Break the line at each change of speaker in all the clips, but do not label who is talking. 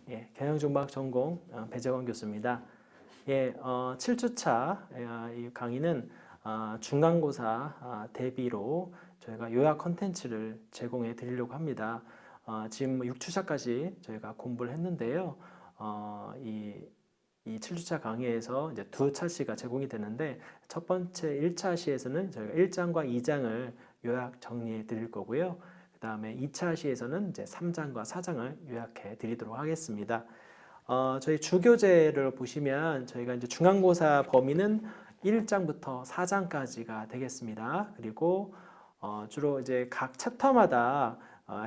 예, 경영정보학 전공 배재권 교수입니다. 예, 7주차 이 강의는 중간고사 대비로 저희가 요약 컨텐츠를 제공해 드리려고 합니다. 지금 6주차까지 저희가 공부를 했는데요. 이 7주차 강의에서 이제 두 차시가 제공이 되는데 첫 번째 1차 시에서는 저희가 1장과 2장을 요약 정리해 드릴 거고요. 그 다음에 2차 시에서는 이제 3장과 4장을 요약해 드리도록 하겠습니다. 저희 주교재를 보시면 저희가 이제 중간고사 범위는 1장부터 4장까지가 되겠습니다. 그리고 주로 이제 각 챕터마다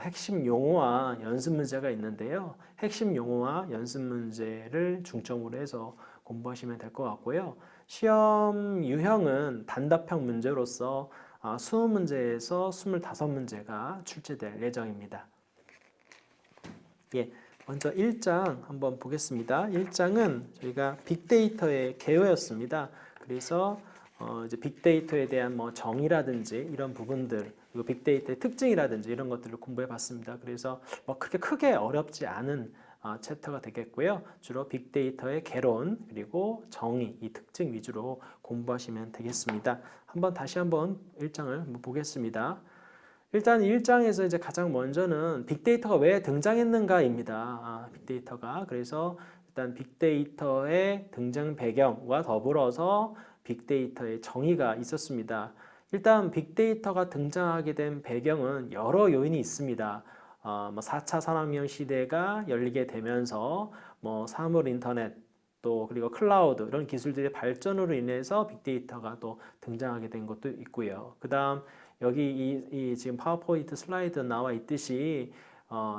핵심 용어와 연습 문제가 있는데요. 핵심 용어와 연습 문제를 중점으로 해서 공부하시면 될 것 같고요. 시험 유형은 단답형 문제로서 20문제에서 25문제가 출제될 예정입니다. 예, 먼저 1장 한번 보겠습니다. 1장은 저희가 빅데이터의 개요였습니다. 그래서 이제 빅데이터에 대한 뭐 정의라든지 이런 부분들, 그리고 빅데이터의 특징이라든지 이런 것들을 공부해 봤습니다. 그래서 뭐 그렇게 크게 어렵지 않은 챕터가 되겠고요. 주로 빅데이터의 개론 그리고 정의, 이 특징 위주로 공부하시면 되겠습니다. 다시 한번 1장을 보겠습니다. 일단 1장에서 이제 가장 먼저는 빅데이터가 왜 등장했는가입니다. 빅데이터가 그래서 일단 빅데이터의 등장 배경과 더불어서 빅데이터의 정의가 있었습니다. 일단 빅데이터가 등장하게 된 배경은 여러 요인이 있습니다. 4차 산업혁명 시대가 열리게 되면서 뭐 사물 인터넷 또 그리고 클라우드 이런 기술들의 발전으로 인해서 빅데이터가 또 등장하게 된 것도 있고요. 그다음 여기 이 지금 파워포인트 슬라이드 나와 있듯이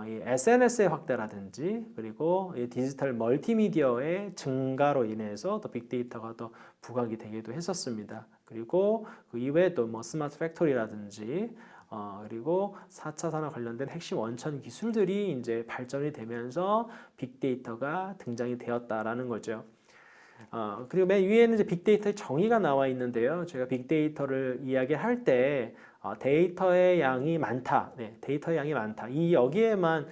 이 SNS의 확대라든지 그리고 이 디지털 멀티미디어의 증가로 인해서 또 빅데이터가 더 부각이 되기도 했었습니다. 그리고 그 이외에도 뭐 스마트 팩토리라든지 그리고 4차 산업 관련된 핵심 원천 기술들이 이제 발전이 되면서 빅데이터가 등장이 되었다라는 거죠. 그리고 맨 위에는 이제 빅데이터의 정의가 나와 있는데요. 제가 빅데이터를 이야기할 때 데이터의 양이 많다. 네, 데이터의 양이 많다. 이 여기에만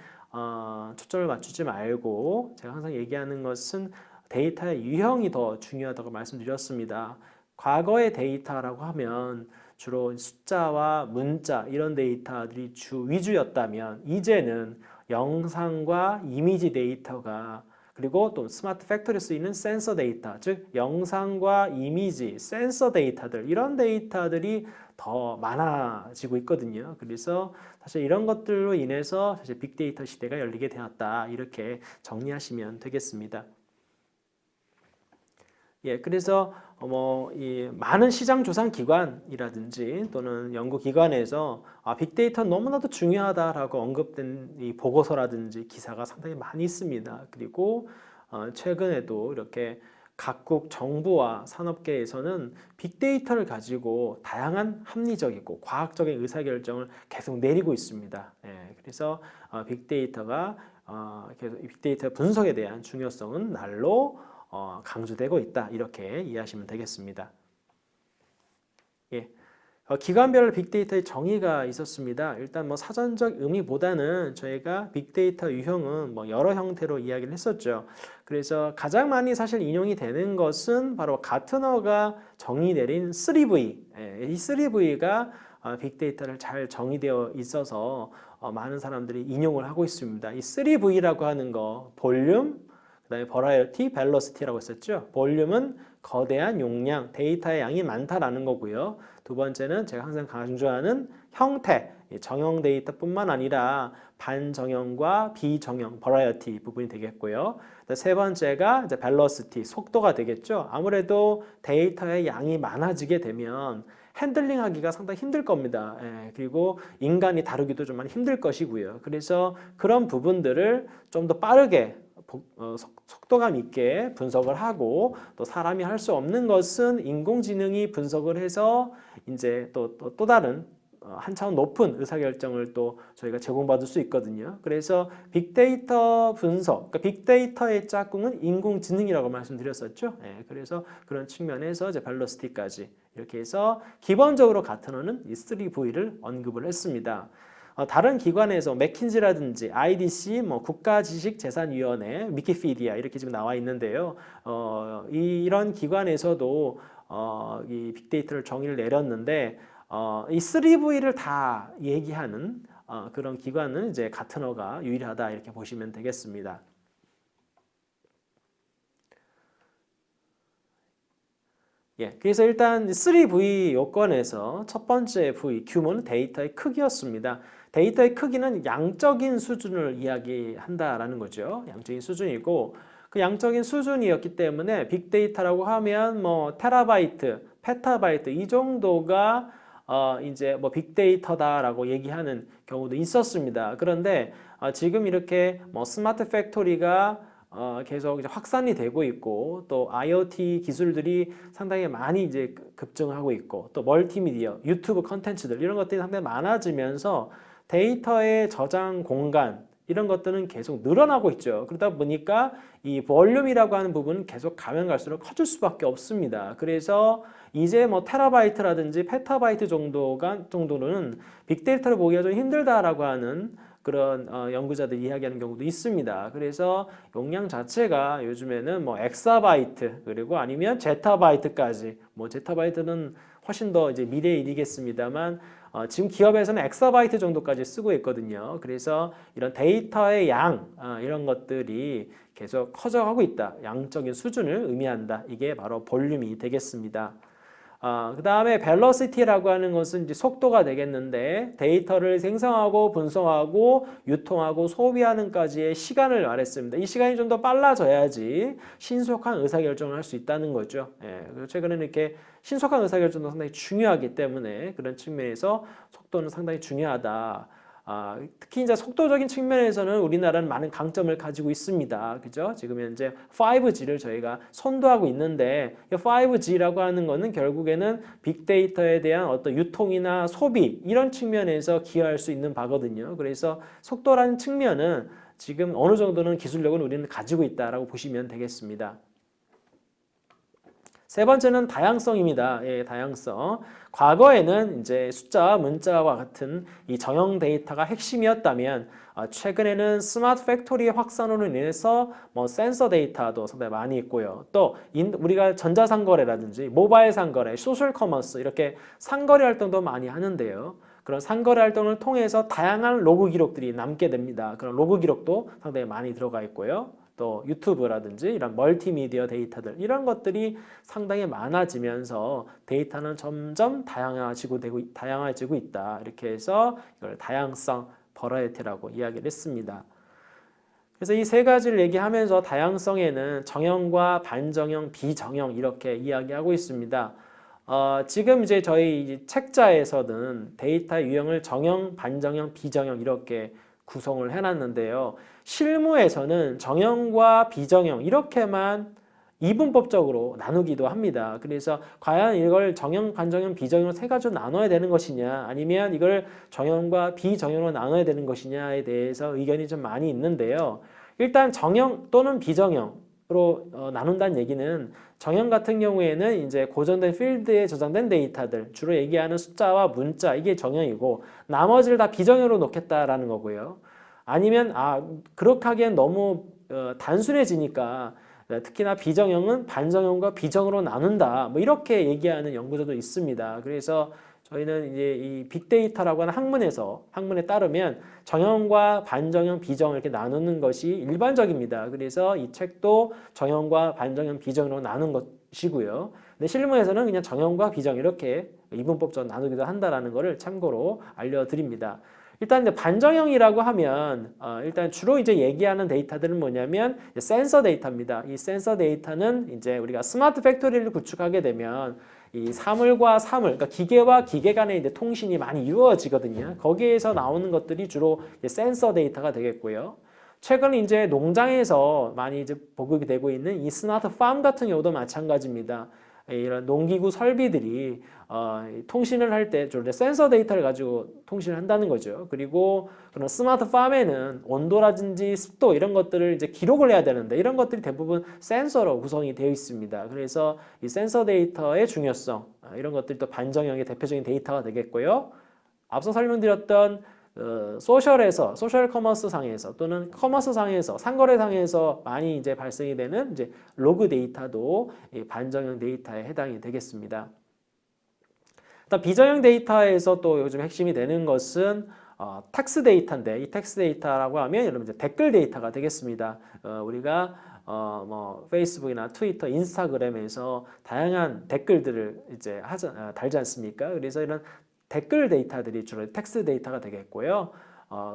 초점을 맞추지 말고 제가 항상 얘기하는 것은 데이터의 유형이 더 중요하다고 말씀드렸습니다. 과거의 데이터라고 하면 주로 숫자와 문자 이런 데이터들이 위주였다면 이제는 영상과 이미지 데이터가 그리고 또 스마트 팩토리에 쓰이는 센서 데이터, 즉 영상과 이미지, 센서 데이터들 이런 데이터들이 더 많아지고 있거든요. 그래서 사실 이런 것들로 인해서 사실 빅데이터 시대가 열리게 되었다 이렇게 정리하시면 되겠습니다. 예, 그래서 이 많은 시장 조사 기관이라든지 또는 연구 기관에서 빅데이터는 너무나도 중요하다라고 언급된 이 보고서라든지 기사가 상당히 많이 있습니다. 그리고 최근에도 이렇게 각국 정부와 산업계에서는 빅데이터를 가지고 다양한 합리적이고 과학적인 의사결정을 계속 내리고 있습니다. 예, 그래서 빅데이터 분석에 대한 중요성은 날로 강조되고 있다 이렇게 이해하시면 되겠습니다. 예, 기관별 빅데이터의 정의가 있었습니다. 일단 뭐 사전적 의미보다는 저희가 빅데이터 유형은 뭐 여러 형태로 이야기를 했었죠. 그래서 가장 많이 사실 인용이 되는 것은 바로 가트너가 정의 내린 3V. 이 3V가 빅데이터를 잘 정의되어 있어서 많은 사람들이 인용을 하고 있습니다. 이 3V라고 하는 거 볼륨, 그다음에 버라이어티, 벨로시티라고 했었죠. 볼륨은 거대한 용량, 데이터의 양이 많다라는 거고요. 두 번째는 제가 항상 강조하는 형태, 정형 데이터뿐만 아니라 반정형과 비정형, 버라이어티 부분이 되겠고요. 세 번째가 이제 벨로시티, 속도가 되겠죠. 아무래도 데이터의 양이 많아지게 되면 핸들링하기가 상당히 힘들 겁니다. 예, 그리고 인간이 다루기도 좀 많이 힘들 것이고요. 그래서 그런 부분들을 좀 더 빠르게 속도감 있게 분석을 하고 또 사람이 할 수 없는 것은 인공지능이 분석을 해서 이제 또 다른 한 차원 높은 의사결정을 또 저희가 제공받을 수 있거든요. 그래서 빅데이터 분석, 그러니까 빅데이터의 짝꿍은 인공지능이라고 말씀드렸었죠. 예, 그래서 그런 측면에서 이제 벨로시티까지 이렇게 해서 기본적으로 가트너는 이 3V를 언급을 했습니다. 다른 기관에서 맥킨지라든지 IDC, 뭐 국가지식재산위원회, 위키피디아 이렇게 지금 나와 있는데요. 이런 기관에서도 이 빅데이터를 정의를 내렸는데 이 3V를 다 얘기하는 그런 기관은 이제 가트너가 유일하다 이렇게 보시면 되겠습니다. 예, 그래서 일단 3V 요건에서 첫 번째 V, 규모는 데이터의 크기였습니다. 데이터의 크기는 양적인 수준을 이야기한다라는 거죠. 양적인 수준이고 그 양적인 수준이었기 때문에 빅데이터라고 하면 뭐 테라바이트, 페타바이트 이 정도가 이제 뭐 빅데이터다라고 얘기하는 경우도 있었습니다. 그런데 지금 이렇게 뭐 스마트 팩토리가 계속 이제 확산이 되고 있고 또 IoT 기술들이 상당히 많이 이제 급증하고 있고 또 멀티미디어, 유튜브 컨텐츠들 이런 것들이 상당히 많아지면서 데이터의 저장 공간 이런 것들은 계속 늘어나고 있죠. 그러다 보니까 이 볼륨이라고 하는 부분은 계속 가면 갈수록 커질 수밖에 없습니다. 그래서 이제 뭐 테라바이트라든지 페타바이트 정도는 빅데이터를 보기가 좀 힘들다라고 하는 그런 연구자들이 이야기하는 경우도 있습니다. 그래서 용량 자체가 요즘에는 뭐 엑사바이트 그리고 아니면 제타바이트까지 뭐 제타바이트는 훨씬 더 이제 미래의 일이겠습니다만 지금 기업에서는 엑사바이트 정도까지 쓰고 있거든요. 그래서 이런 데이터의 양 이런 것들이 계속 커져가고 있다. 양적인 수준을 의미한다. 이게 바로 볼륨이 되겠습니다. 그 다음에 벨로시티라고 하는 것은 이제 속도가 되겠는데 데이터를 생성하고 분석하고 유통하고 소비하는까지의 시간을 말했습니다. 이 시간이 좀 더 빨라져야지 신속한 의사결정을 할 수 있다는 거죠. 예, 최근에는 이렇게 신속한 의사결정도 상당히 중요하기 때문에 그런 측면에서 속도는 상당히 중요하다. 특히 이제 속도적인 측면에서는 우리나라는 많은 강점을 가지고 있습니다. 그죠? 지금 현재 5G를 저희가 선도하고 있는데 이 5G라고 하는 거는 결국에는 빅데이터에 대한 어떤 유통이나 소비 이런 측면에서 기여할 수 있는 바거든요. 그래서 속도라는 측면은 지금 어느 정도는 기술력은 우리는 가지고 있다라고 보시면 되겠습니다. 세 번째는 다양성입니다. 예, 다양성. 과거에는 이제 숫자와 문자와 같은 이 정형 데이터가 핵심이었다면 최근에는 스마트 팩토리의 확산으로 인해서 뭐 센서 데이터도 상당히 많이 있고요. 또 우리가 전자상거래라든지 모바일 상거래, 소셜 커머스 이렇게 상거래 활동도 많이 하는데요. 그런 상거래 활동을 통해서 다양한 로그 기록들이 남게 됩니다. 그런 로그 기록도 상당히 많이 들어가 있고요. 또 유튜브라든지 이런 멀티미디어 데이터들 이런 것들이 상당히 많아지면서 데이터는 점점 다양해지고 있다. 이렇게 해서 이걸 다양성 버라이어티라고 이야기를 했습니다. 그래서 이 세 가지를 얘기하면서 다양성에는 정형과 반정형, 비정형 이렇게 이야기하고 있습니다. 지금 이제 저희 책자에서는 데이터 유형을 정형, 반정형, 비정형 이렇게 구성을 해놨는데요. 실무에서는 정형과 비정형 이렇게만 이분법적으로 나누기도 합니다. 그래서 과연 이걸 정형, 반정형, 비정형으로 세 가지로 나눠야 되는 것이냐 아니면 이걸 정형과 비정형으로 나눠야 되는 것이냐에 대해서 의견이 좀 많이 있는데요. 일단 정형 또는 비정형으로 나눈다는 얘기는 정형 같은 경우에는 이제 고정된 필드에 저장된 데이터들 주로 얘기하는 숫자와 문자 이게 정형이고 나머지를 다 비정형으로 놓겠다라는 거고요. 아니면 그렇게 하기엔 너무 단순해지니까 특히나 비정형은 반정형과 비정으로 나눈다. 뭐 이렇게 얘기하는 연구자도 있습니다. 그래서 저희는 이제 이 빅데이터라고 하는 학문에 따르면 정형과 반정형, 비정 이렇게 나누는 것이 일반적입니다. 그래서 이 책도 정형과 반정형, 비정으로 나눈 것이고요. 근데 실무에서는 그냥 정형과 비정 이렇게 이분법적으로 나누기도 한다라는 것을 참고로 알려드립니다. 일단 이제 반정형이라고 하면 일단 주로 이제 얘기하는 데이터들은 뭐냐면 센서 데이터입니다. 이 센서 데이터는 이제 우리가 스마트 팩토리를 구축하게 되면 이 사물과 사물, 그러니까 기계와 기계 간의 이제 통신이 많이 이루어지거든요. 거기에서 나오는 것들이 주로 센서 데이터가 되겠고요. 최근 이제 농장에서 많이 이제 보급이 되고 있는 이 스마트 팜 같은 경우도 마찬가지입니다. 이런 농기구 설비들이 통신을 할 때 주로 센서 데이터를 가지고 통신을 한다는 거죠. 그리고 그런 스마트 팜에는 온도라든지 습도 이런 것들을 이제 기록을 해야 되는데 이런 것들이 대부분 센서로 구성이 되어 있습니다. 그래서 이 센서 데이터의 중요성 이런 것들이 또 반정형의 대표적인 데이터가 되겠고요. 앞서 설명드렸던 소셜에서 소셜 커머스 상에서 또는 커머스 상에서 상거래 상에서 많이 이제 발생이 되는 이제 로그 데이터도 이 반정형 데이터에 해당이 되겠습니다. 일단 비정형 데이터에서 또 요즘 핵심이 되는 것은 텍스트 데이터인데 이 텍스트 데이터라고 하면 여러분 이제 댓글 데이터가 되겠습니다. 우리가 뭐 페이스북이나 트위터, 인스타그램에서 다양한 댓글들을 이제 달지 않습니까? 그래서 이런 댓글 데이터들이 주로 텍스트 데이터가 되겠고요.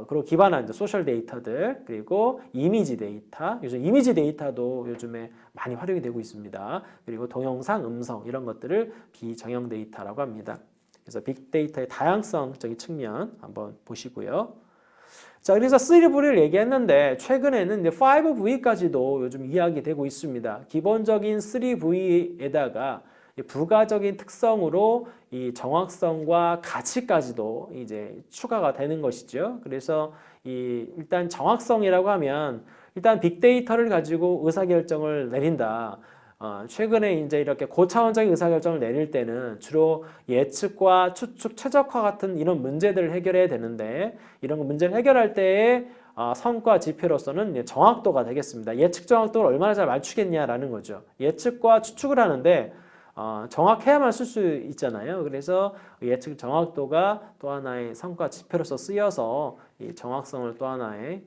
그리고 기반한 이제 소셜 데이터들 그리고 이미지 데이터, 요즘 이미지 데이터도 요즘에 많이 활용이 되고 있습니다. 그리고 동영상, 음성 이런 것들을 비정형 데이터라고 합니다. 그래서 빅데이터의 다양성적인 측면 한번 보시고요. 자, 그래서 3V를 얘기했는데 최근에는 이제 5V까지도 요즘 이야기되고 있습니다. 기본적인 3V에다가 부가적인 특성으로 이 정확성과 가치까지도 이제 추가가 되는 것이죠. 그래서 일단 정확성이라고 하면 일단 빅데이터를 가지고 의사결정을 내린다. 최근에 이제 이렇게 고차원적인 의사결정을 내릴 때는 주로 예측과 추측, 최적화 같은 이런 문제들을 해결해야 되는데 이런 문제를 해결할 때의 성과 지표로서는 정확도가 되겠습니다. 예측 정확도를 얼마나 잘 맞추겠냐라는 거죠. 예측과 추측을 하는데 정확해야만 쓸 수 있잖아요. 그래서 예측 정확도가 또 하나의 성과 지표로서 쓰여서 이 정확성을 또 하나의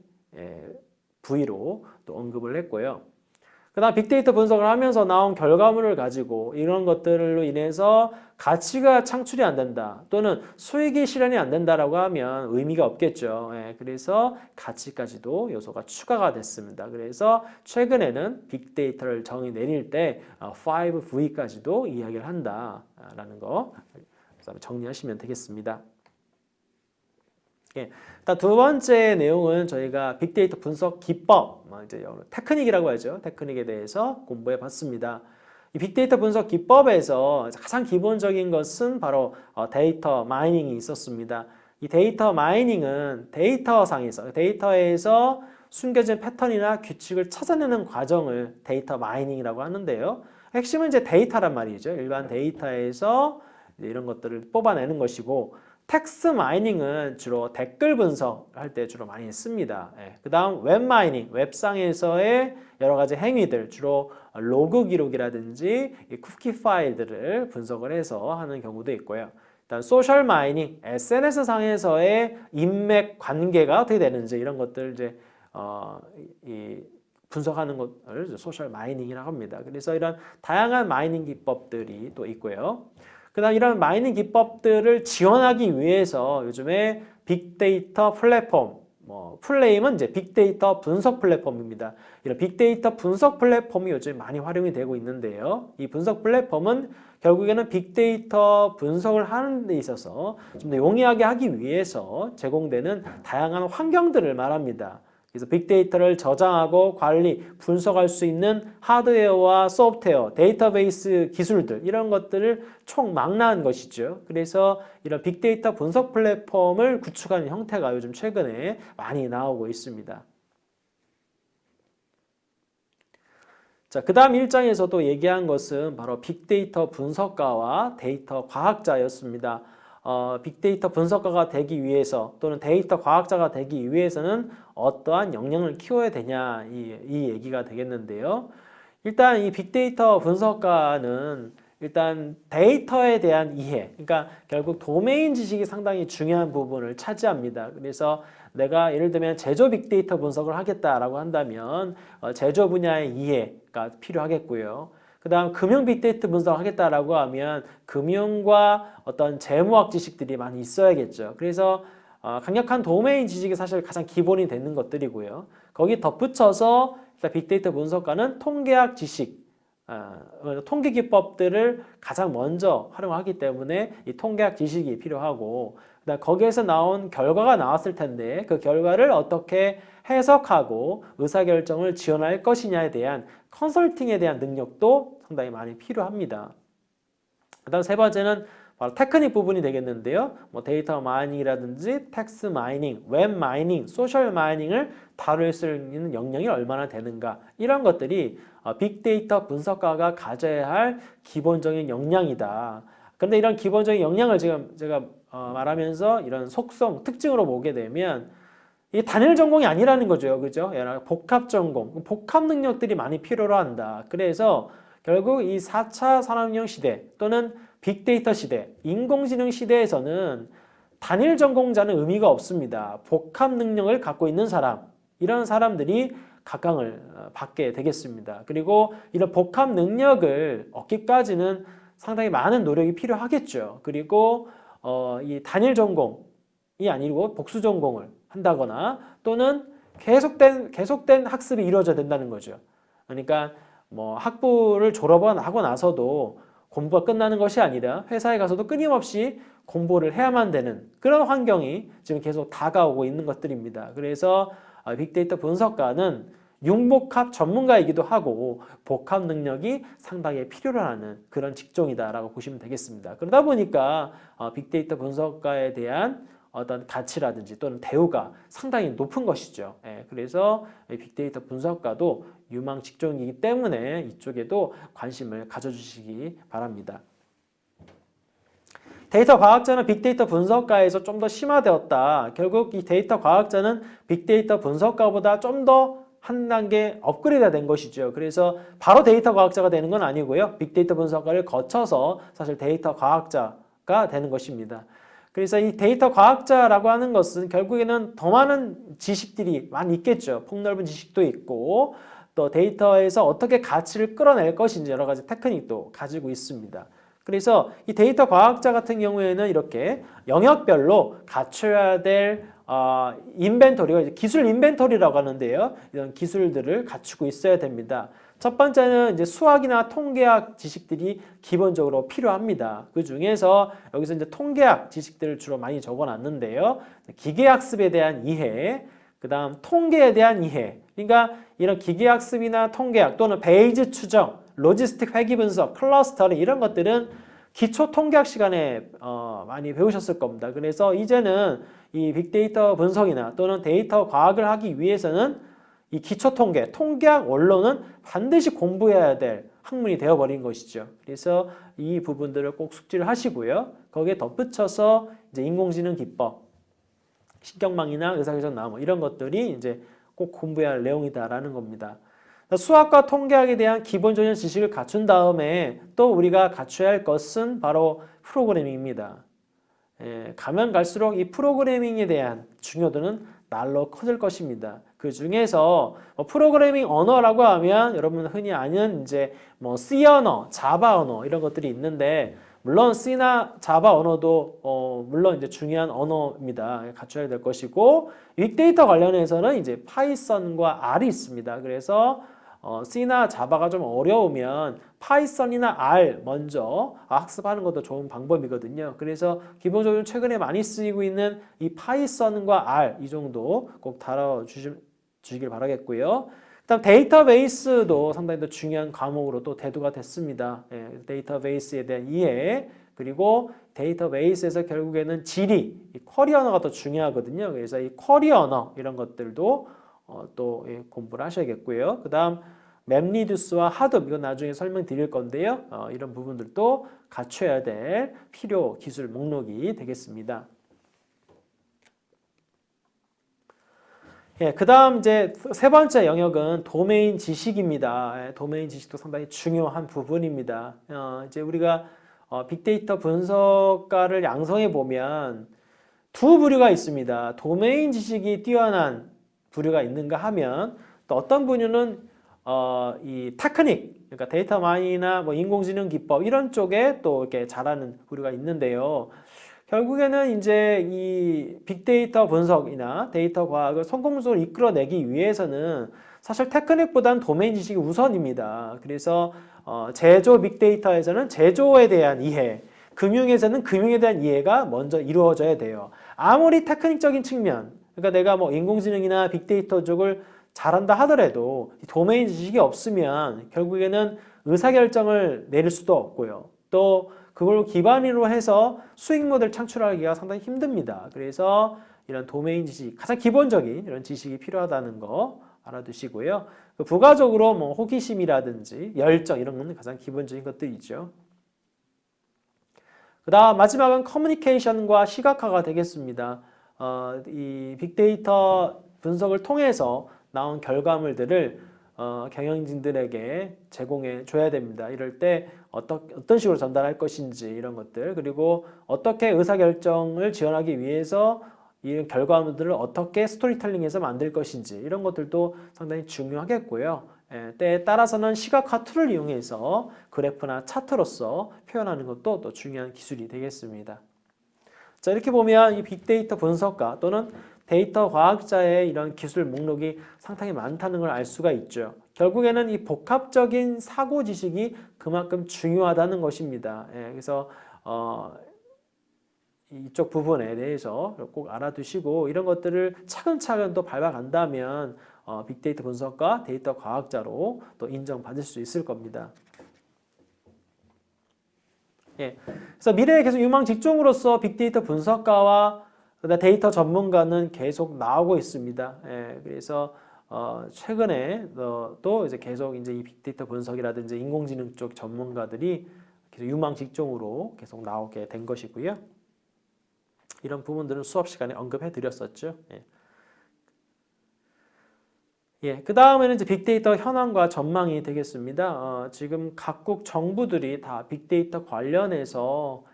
부위로 또 언급을 했고요. 그 다음 빅데이터 분석을 하면서 나온 결과물을 가지고 이런 것들로 인해서 가치가 창출이 안 된다 또는 수익이 실현이 안 된다라고 하면 의미가 없겠죠. 그래서 가치까지도 요소가 추가가 됐습니다. 그래서 최근에는 빅데이터를 정의 내릴 때 5V까지도 이야기를 한다라는 거 정리하시면 되겠습니다. 일단 두 번째 내용은 저희가 빅데이터 분석 기법, 이제 테크닉이라고 하죠. 테크닉에 대해서 공부해 봤습니다. 이 빅데이터 분석 기법에서 가장 기본적인 것은 바로 데이터 마이닝이 있었습니다. 이 데이터 마이닝은 데이터에서 숨겨진 패턴이나 규칙을 찾아내는 과정을 데이터 마이닝이라고 하는데요. 핵심은 이제 데이터란 말이죠. 일반 데이터에서 이런 것들을 뽑아내는 것이고 텍스트 마이닝은 주로 댓글 분석할 때 주로 많이 씁니다. 그 다음 웹 마이닝, 웹상에서의 여러 가지 행위들, 주로 로그 기록이라든지 쿠키 파일들을 분석을 해서 하는 경우도 있고요. 일단 소셜 마이닝, SNS 상에서의 인맥 관계가 어떻게 되는지 이런 것들 이제 분석하는 것을 소셜 마이닝이라고 합니다. 그래서 이런 다양한 마이닝 기법들이 또 있고요. 그 다음 이런 마이닝 기법들을 지원하기 위해서 요즘에 빅데이터 플랫폼, 플레임은 이제 빅데이터 분석 플랫폼입니다. 이런 빅데이터 분석 플랫폼이 요즘 많이 활용이 되고 있는데요. 이 분석 플랫폼은 결국에는 빅데이터 분석을 하는 데 있어서 좀 더 용이하게 하기 위해서 제공되는 다양한 환경들을 말합니다. 그래서 빅데이터를 저장하고 관리, 분석할 수 있는 하드웨어와 소프트웨어, 데이터베이스 기술들 이런 것들을 총망라한 것이죠. 그래서 이런 빅데이터 분석 플랫폼을 구축하는 형태가 요즘 최근에 많이 나오고 있습니다. 자, 그 다음 1장에서도 얘기한 것은 바로 빅데이터 분석가와 데이터 과학자였습니다. 빅데이터 분석가가 되기 위해서 또는 데이터 과학자가 되기 위해서는 어떠한 역량을 키워야 되냐 이 얘기가 되겠는데요. 일단 이 빅데이터 분석가는 일단 데이터에 대한 이해, 그러니까 결국 도메인 지식이 상당히 중요한 부분을 차지합니다. 그래서 내가 예를 들면 제조 빅데이터 분석을 하겠다라고 한다면 제조 분야의 이해가 필요하겠고요. 그 다음 금융 빅데이터 분석을 하겠다라고 하면 금융과 어떤 재무학 지식들이 많이 있어야겠죠. 그래서 강력한 도메인 지식이 사실 가장 기본이 되는 것들이고요. 거기 덧붙여서 빅데이터 분석가는 통계학 지식, 통계 기법들을 가장 먼저 활용하기 때문에 이 통계학 지식이 필요하고 거기에서 나온 결과가 나왔을 텐데 그 결과를 어떻게 해석하고 의사결정을 지원할 것이냐에 대한 컨설팅에 대한 능력도 상당히 많이 필요합니다. 그 다음 세 번째는 바로 테크닉 부분이 되겠는데요. 데이터 마이닝이라든지 텍스트 마이닝, 웹 마이닝, 소셜 마이닝을 다룰 수 있는 역량이 얼마나 되는가 이런 것들이 빅데이터 분석가가 가져야 할 기본적인 역량이다. 그런데 이런 기본적인 역량을 지금 제가 말하면서 이런 속성, 특징으로 보게 되면 이게 단일 전공이 아니라는 거죠. 그죠? 복합 전공, 복합 능력들이 많이 필요로 한다. 그래서 결국 이 4차 산업혁명 시대 또는 빅데이터 시대, 인공지능 시대에서는 단일 전공자는 의미가 없습니다. 복합 능력을 갖고 있는 사람, 이런 사람들이 각광을 받게 되겠습니다. 그리고 이런 복합 능력을 얻기까지는 상당히 많은 노력이 필요하겠죠. 그리고 이 단일 전공이 아니고 복수 전공을 한다거나 또는 계속된 학습이 이루어져야 된다는 거죠. 그러니까 뭐 학부를 졸업하고 나서도 공부가 끝나는 것이 아니라 회사에 가서도 끊임없이 공부를 해야만 되는 그런 환경이 지금 계속 다가오고 있는 것들입니다. 그래서 빅데이터 분석가는 융복합 전문가이기도 하고 복합 능력이 상당히 필요로 하는 그런 직종이다라고 보시면 되겠습니다. 그러다 보니까 빅데이터 분석가에 대한 어떤 가치라든지 또는 대우가 상당히 높은 것이죠. 그래서 빅데이터 분석가도 유망 직종이기 때문에 이쪽에도 관심을 가져주시기 바랍니다. 데이터 과학자는 빅데이터 분석가에서 좀 더 심화되었다. 결국 이 데이터 과학자는 빅데이터 분석가보다 좀 더 한 단계 업그레이드가 된 것이죠. 그래서 바로 데이터 과학자가 되는 건 아니고요. 빅데이터 분석가를 거쳐서 사실 데이터 과학자가 되는 것입니다. 그래서 이 데이터 과학자라고 하는 것은 결국에는 더 많은 지식들이 많이 있겠죠. 폭넓은 지식도 있고 또 데이터에서 어떻게 가치를 끌어낼 것인지 여러 가지 테크닉도 가지고 있습니다. 그래서 이 데이터 과학자 같은 경우에는 이렇게 영역별로 갖춰야 될 인벤토리가 기술 인벤토리라고 하는데요. 이런 기술들을 갖추고 있어야 됩니다. 첫 번째는 이제 수학이나 통계학 지식들이 기본적으로 필요합니다. 그 중에서 여기서 이제 통계학 지식들을 주로 많이 적어놨는데요. 기계학습에 대한 이해, 그 다음 통계에 대한 이해. 그러니까 이런 기계학습이나 통계학 또는 베이즈 추정, 로지스틱 회귀 분석, 클러스터링 이런 것들은 기초 통계학 시간에 많이 배우셨을 겁니다. 그래서 이제는 이 빅데이터 분석이나 또는 데이터 과학을 하기 위해서는 이 기초 통계, 통계학 원론은 반드시 공부해야 될 학문이 되어버린 것이죠. 그래서 이 부분들을 꼭 숙지를 하시고요. 거기에 덧붙여서 이제 인공지능 기법, 신경망이나 의사결정 나무 이런 것들이 이제 꼭 공부해야 할 내용이다라는 겁니다. 수학과 통계학에 대한 기본적인 지식을 갖춘 다음에 또 우리가 갖춰야 할 것은 바로 프로그래밍입니다. 가면 갈수록 이 프로그래밍에 대한 중요도는 날로 커질 것입니다. 그 중에서 프로그래밍 언어라고 하면 여러분 흔히 아는 이제 뭐 C 언어, 자바 언어 이런 것들이 있는데 물론 C나 자바 언어도 물론 이제 중요한 언어입니다. 갖춰야 될 것이고 빅데이터 관련해서는 이제 파이썬과 R이 있습니다. 그래서 C나 자바가 좀 어려우면 파이썬이나 R 먼저 학습하는 것도 좋은 방법이거든요. 그래서 기본적으로 최근에 많이 쓰이고 있는 이 파이썬과 R 이 정도 꼭 다뤄주시길 바라겠고요. 그다음 데이터베이스도 상당히 더 중요한 과목으로 또 대두가 됐습니다. 데이터베이스에 대한 이해 그리고 데이터베이스에서 결국에는 지리, 이 쿼리 언어가 더 중요하거든요. 그래서 이 쿼리 언어 이런 것들도 또 공부를 하셔야겠고요. 그다음 맵리듀스와 하둡 이건 나중에 설명드릴 건데요. 이런 부분들도 갖춰야 될 필요 기술 목록이 되겠습니다. 그 다음 이제 세 번째 영역은 도메인 지식입니다. 도메인 지식도 상당히 중요한 부분입니다. 이제 우리가 빅데이터 분석가를 양성해 보면 두 부류가 있습니다. 도메인 지식이 뛰어난 부류가 있는가 하면 또 어떤 부류는 이 테크닉, 그러니까 데이터 마이닝이나 뭐 인공지능 기법 이런 쪽에 또 이렇게 잘하는 부류가 있는데요. 결국에는 이제 이 빅데이터 분석이나 데이터 과학을 성공적으로 이끌어내기 위해서는 사실 테크닉보다는 도메인 지식이 우선입니다. 그래서 제조 빅데이터에서는 제조에 대한 이해, 금융에서는 금융에 대한 이해가 먼저 이루어져야 돼요. 아무리 테크닉적인 측면, 그러니까 내가 뭐 인공지능이나 빅데이터 쪽을 잘한다 하더라도 도메인 지식이 없으면 결국에는 의사결정을 내릴 수도 없고요. 또 그걸 기반으로 해서 수익 모델 창출하기가 상당히 힘듭니다. 그래서 이런 도메인 지식, 가장 기본적인 이런 지식이 필요하다는 거 알아두시고요. 부가적으로 뭐 호기심이라든지 열정 이런 건 가장 기본적인 것들이죠. 그다음 마지막은 커뮤니케이션과 시각화가 되겠습니다. 이 빅데이터 분석을 통해서 나온 결과물들을 경영진들에게 제공해 줘야 됩니다. 이럴 때 어떤 식으로 전달할 것인지 이런 것들, 그리고 어떻게 의사결정을 지원하기 위해서 이 결과물들을 어떻게 스토리텔링해서 만들 것인지 이런 것들도 상당히 중요하겠고요. 때에 따라서는 시각화 툴을 이용해서 그래프나 차트로서 표현하는 것도 또 중요한 기술이 되겠습니다. 자, 이렇게 보면 이 빅데이터 분석가 또는 데이터 과학자의 이런 기술 목록이 상당히 많다는 걸 알 수가 있죠. 결국에는 이 복합적인 사고 지식이 그만큼 중요하다는 것입니다. 그래서 이쪽 부분에 대해서 꼭 알아두시고 이런 것들을 차근차근 또 밟아간다면 빅데이터 분석가, 데이터 과학자로 또 인정받을 수 있을 겁니다. 그래서 미래에 계속 유망 직종으로서 빅데이터 분석가와 데이터 전문가는 계속 나오고 있습니다. 그래서 최근에 또 이제 계속 이제 이 빅데이터 분석이라든지 인공지능 쪽 전문가들이 계속 유망 직종으로 계속 나오게 된 것이고요. 이런 부분들은 수업 시간에 언급해 드렸었죠. 그 다음에는 이제 빅데이터 현황과 전망이 되겠습니다. 지금 각국 정부들이 다 빅데이터 관련해서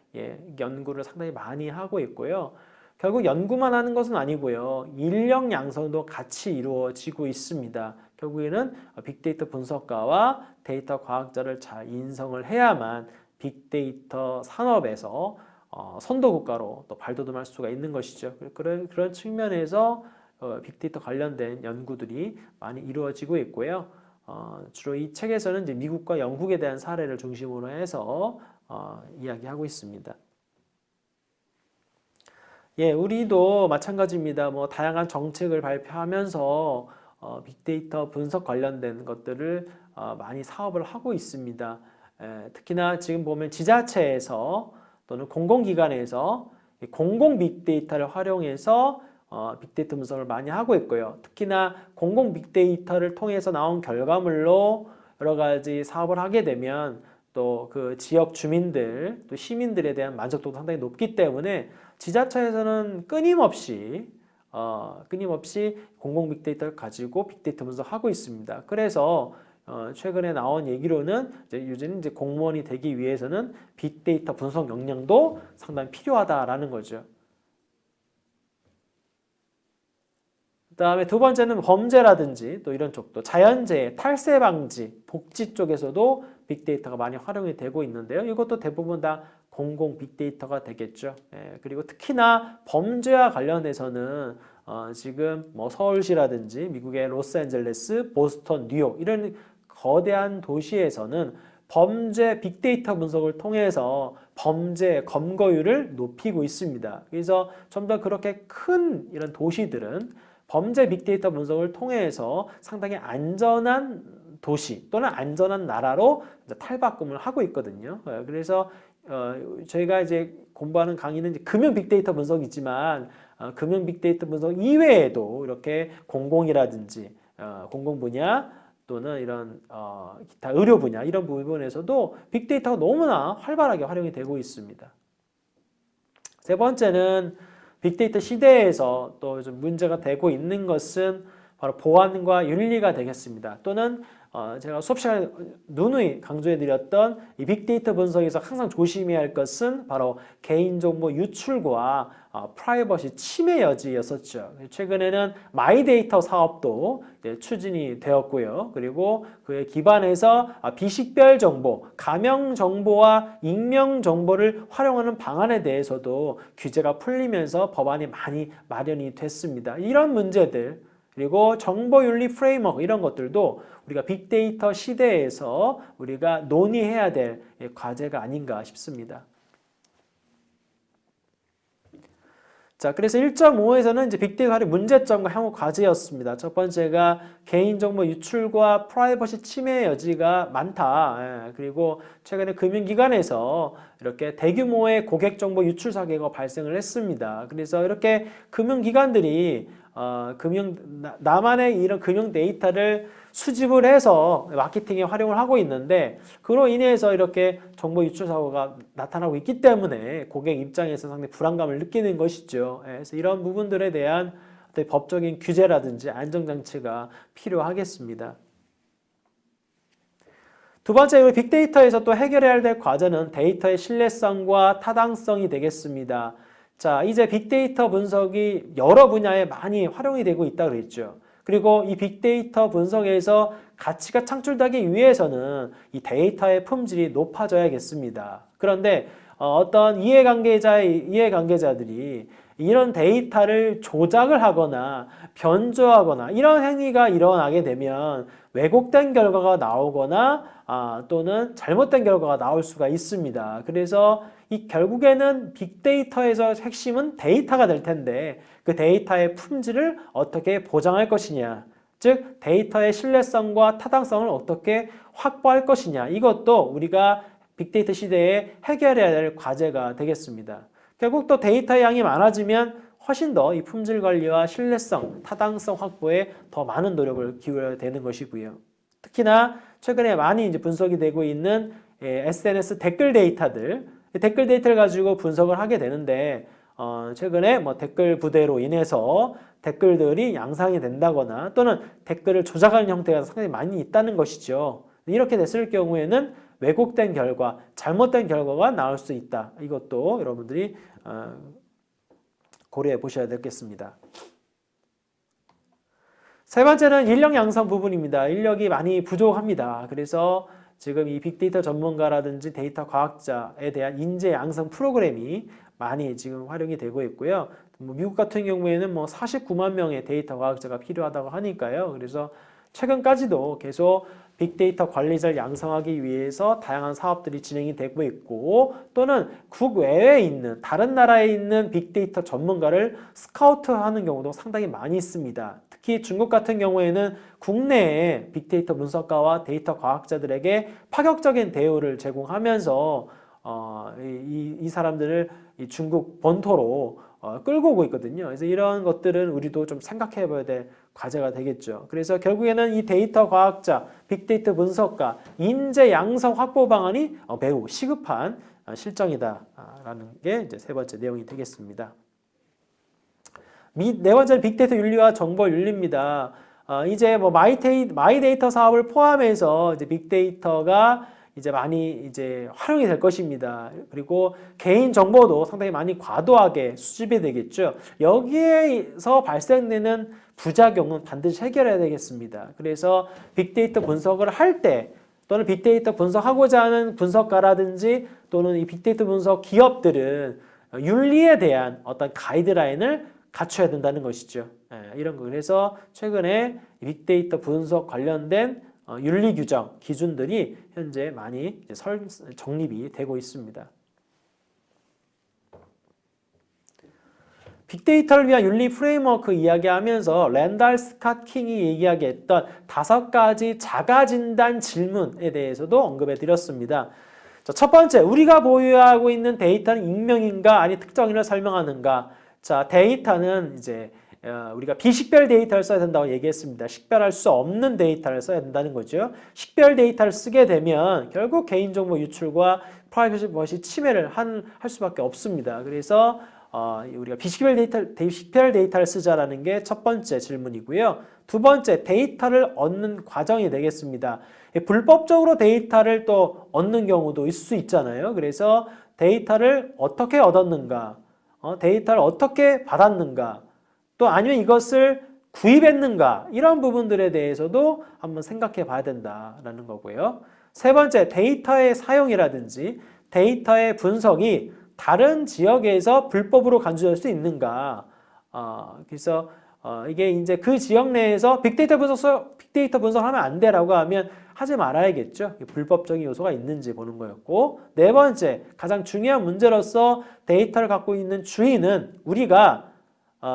연구를 상당히 많이 하고 있고요. 결국 연구만 하는 것은 아니고요. 인력 양성도 같이 이루어지고 있습니다. 결국에는 빅데이터 분석가와 데이터 과학자를 잘 인성을 해야만 빅데이터 산업에서 선도국가로 또 발돋움할 수가 있는 것이죠. 그런 측면에서 빅데이터 관련된 연구들이 많이 이루어지고 있고요. 주로 이 책에서는 이제 미국과 영국에 대한 사례를 중심으로 해서 이야기하고 있습니다. 우리도 마찬가지입니다. 뭐 다양한 정책을 발표하면서 빅데이터 분석 관련된 것들을 많이 사업을 하고 있습니다. 특히나 지금 보면 지자체에서 또는 공공기관에서 공공 빅데이터를 활용해서 빅데이터 분석을 많이 하고 있고요. 특히나 공공 빅데이터를 통해서 나온 결과물로 여러 가지 사업을 하게 되면 또 그 지역 주민들, 또 시민들에 대한 만족도도 상당히 높기 때문에 지자체에서는 끊임없이 공공 빅데이터를 가지고 빅데이터 분석하고 있습니다. 그래서 최근에 나온 얘기로는 요즘 이제 공무원이 되기 위해서는 빅데이터 분석 역량도 상당히 필요하다라는 거죠. 그다음에 두 번째는 범죄라든지 또 이런 쪽도 자연재해, 탈세 방지, 복지 쪽에서도 빅데이터가 많이 활용이 되고 있는데요. 이것도 대부분 다 공공 빅데이터가 되겠죠. 그리고 특히나 범죄와 관련해서는 지금 뭐 서울시라든지 미국의 로스앤젤레스, 보스턴, 뉴욕 이런 거대한 도시에서는 범죄 빅데이터 분석을 통해서 범죄 검거율을 높이고 있습니다. 그래서 좀 더 그렇게 큰 이런 도시들은 범죄 빅데이터 분석을 통해서 상당히 안전한 도시 또는 안전한 나라로 탈바꿈을 하고 있거든요. 그래서 저희가 이제 공부하는 강의는 이제 금융 빅데이터 분석이지만 금융 빅데이터 분석 이외에도 이렇게 공공이라든지 공공 분야 또는 이런 기타 의료 분야 이런 부분에서도 빅데이터가 너무나 활발하게 활용이 되고 있습니다. 세 번째는 빅데이터 시대에서 또 좀 문제가 되고 있는 것은 바로 보안과 윤리가 되겠습니다. 또는 제가 수업 시간에 누누이 강조해드렸던 이 빅데이터 분석에서 항상 조심해야 할 것은 바로 개인정보 유출과 프라이버시 침해 여지였었죠. 최근에는 마이데이터 사업도 추진이 되었고요. 그리고 그에 기반해서 비식별 정보, 가명 정보와 익명 정보를 활용하는 방안에 대해서도 규제가 풀리면서 법안이 많이 마련이 됐습니다. 이런 문제들 그리고 정보윤리 프레임워크 이런 것들도 우리가 빅데이터 시대에서 우리가 논의해야 될 과제가 아닌가 싶습니다. 자, 그래서 1.5에서는 이제 빅데이터 활용 문제점과 향후 과제였습니다. 첫 번째가 개인정보 유출과 프라이버시 침해 여지가 많다. 그리고 최근에 금융기관에서 이렇게 대규모의 고객정보 유출 사례가 발생을 했습니다. 그래서 이렇게 금융기관들이 나만의 이런 금융 데이터를 수집을 해서 마케팅에 활용을 하고 있는데 그로 인해서 이렇게 정보 유출 사고가 나타나고 있기 때문에 고객 입장에서 상당히 불안감을 느끼는 것이죠. 그래서 이런 부분들에 대한 어떤 법적인 규제라든지 안정장치가 필요하겠습니다. 두 번째, 우리 빅데이터에서 또 해결해야 될 과제는 데이터의 신뢰성과 타당성이 되겠습니다. 자, 이제 빅데이터 분석이 여러 분야에 많이 활용이 되고 있다고 그랬죠. 그리고 이 빅데이터 분석에서 가치가 창출되기 위해서는 이 데이터의 품질이 높아져야겠습니다. 그런데 어떤 이해관계자들이 이런 데이터를 조작을 하거나 변조하거나 이런 행위가 일어나게 되면 왜곡된 결과가 나오거나 또는 잘못된 결과가 나올 수가 있습니다. 그래서 이 결국에는 빅데이터에서 핵심은 데이터가 될 텐데 그 데이터의 품질을 어떻게 보장할 것이냐, 즉 데이터의 신뢰성과 타당성을 어떻게 확보할 것이냐, 이것도 우리가 빅데이터 시대에 해결해야 될 과제가 되겠습니다. 결국 또 데이터의 양이 많아지면 훨씬 더 이 품질 관리와 신뢰성, 타당성 확보에 더 많은 노력을 기울여야 되는 것이고요. 특히나 최근에 많이 이제 분석이 되고 있는 SNS 댓글 데이터들, 댓글 데이터를 가지고 분석을 하게 되는데 최근에 뭐 댓글 부대로 인해서 댓글들이 양상이 된다거나 또는 댓글을 조작하는 형태가 상당히 많이 있다는 것이죠. 이렇게 됐을 경우에는 왜곡된 결과, 잘못된 결과가 나올 수 있다. 이것도 여러분들이 고려해 보셔야 되겠습니다. 세 번째는 인력 양성 부분입니다. 인력이 많이 부족합니다. 그래서 지금 이 빅데이터 전문가라든지 데이터 과학자에 대한 인재 양성 프로그램이 많이 지금 활용이 되고 있고요. 미국 같은 경우에는 49만 명의 데이터 과학자가 필요하다고 하니까요. 그래서 최근까지도 계속 빅데이터 관리자를 양성하기 위해서 다양한 사업들이 진행이 되고 있고 또는 국외에 있는 다른 나라에 있는 빅데이터 전문가를 스카우트하는 경우도 상당히 많이 있습니다. 특히 중국 같은 경우에는 국내에 빅데이터 분석가와 데이터 과학자들에게 파격적인 대우를 제공하면서 이 사람들을 이 중국 본토로 끌고 오고 있거든요. 그래서 이런 것들은 우리도 좀 생각해 봐야 될 과제가 되겠죠. 그래서 결국에는 이 데이터 과학자, 빅데이터 분석가, 인재 양성 확보 방안이 매우 시급한 실정이다라는 게 이제 세 번째 내용이 되겠습니다. 네 번째는 빅데이터 윤리와 정보 윤리입니다. 이제 마이데이터 사업을 포함해서 이제 빅데이터가 이제 많이 이제 활용이 될 것입니다. 그리고 개인 정보도 상당히 많이 과도하게 수집이 되겠죠. 여기에서 발생되는 부작용은 반드시 해결해야 되겠습니다. 그래서 빅데이터 분석을 할 때 또는 빅데이터 분석하고자 하는 분석가라든지 또는 이 빅데이터 분석 기업들은 윤리에 대한 어떤 가이드라인을 갖춰야 된다는 것이죠. 이런 거. 그래서 최근에 빅데이터 분석 관련된 윤리 규정, 기준들이 현재 많이 정립이 되고 있습니다. 빅데이터를 위한 윤리 프레임워크 이야기하면서 랜달 스캇 킹이 얘기하겠던 5가지 자가진단 질문에 대해서도 언급해 드렸습니다. 자, 첫 번째, 우리가 보유하고 있는 데이터는 익명인가 아니 특정인을 설명하는가? 자, 데이터는 이제 우리가 비식별 데이터를 써야 된다고 얘기했습니다. 식별할 수 없는 데이터를 써야 된다는 거죠. 식별 데이터를 쓰게 되면 결국 개인정보 유출과 프라이버시 침해를 할 수밖에 없습니다. 그래서 우리가 비식별 데이터를 쓰자라는 게 첫 번째 질문이고요. 두 번째, 데이터를 얻는 과정이 되겠습니다. 불법적으로 데이터를 또 얻는 경우도 있을 수 있잖아요. 그래서 데이터를 어떻게 얻었는가, 데이터를 어떻게 받았는가, 또 아니면 이것을 구입했는가, 이런 부분들에 대해서도 한번 생각해 봐야 된다라는 거고요. 세 번째, 데이터의 사용이라든지 데이터의 분석이 다른 지역에서 불법으로 간주될 수 있는가. 그래서 이게 이제 그 지역 내에서 빅데이터 분석하면 안 돼라고 하면 하지 말아야겠죠. 불법적인 요소가 있는지 보는 거였고, 네 번째, 가장 중요한 문제로서 데이터를 갖고 있는 주인은 우리가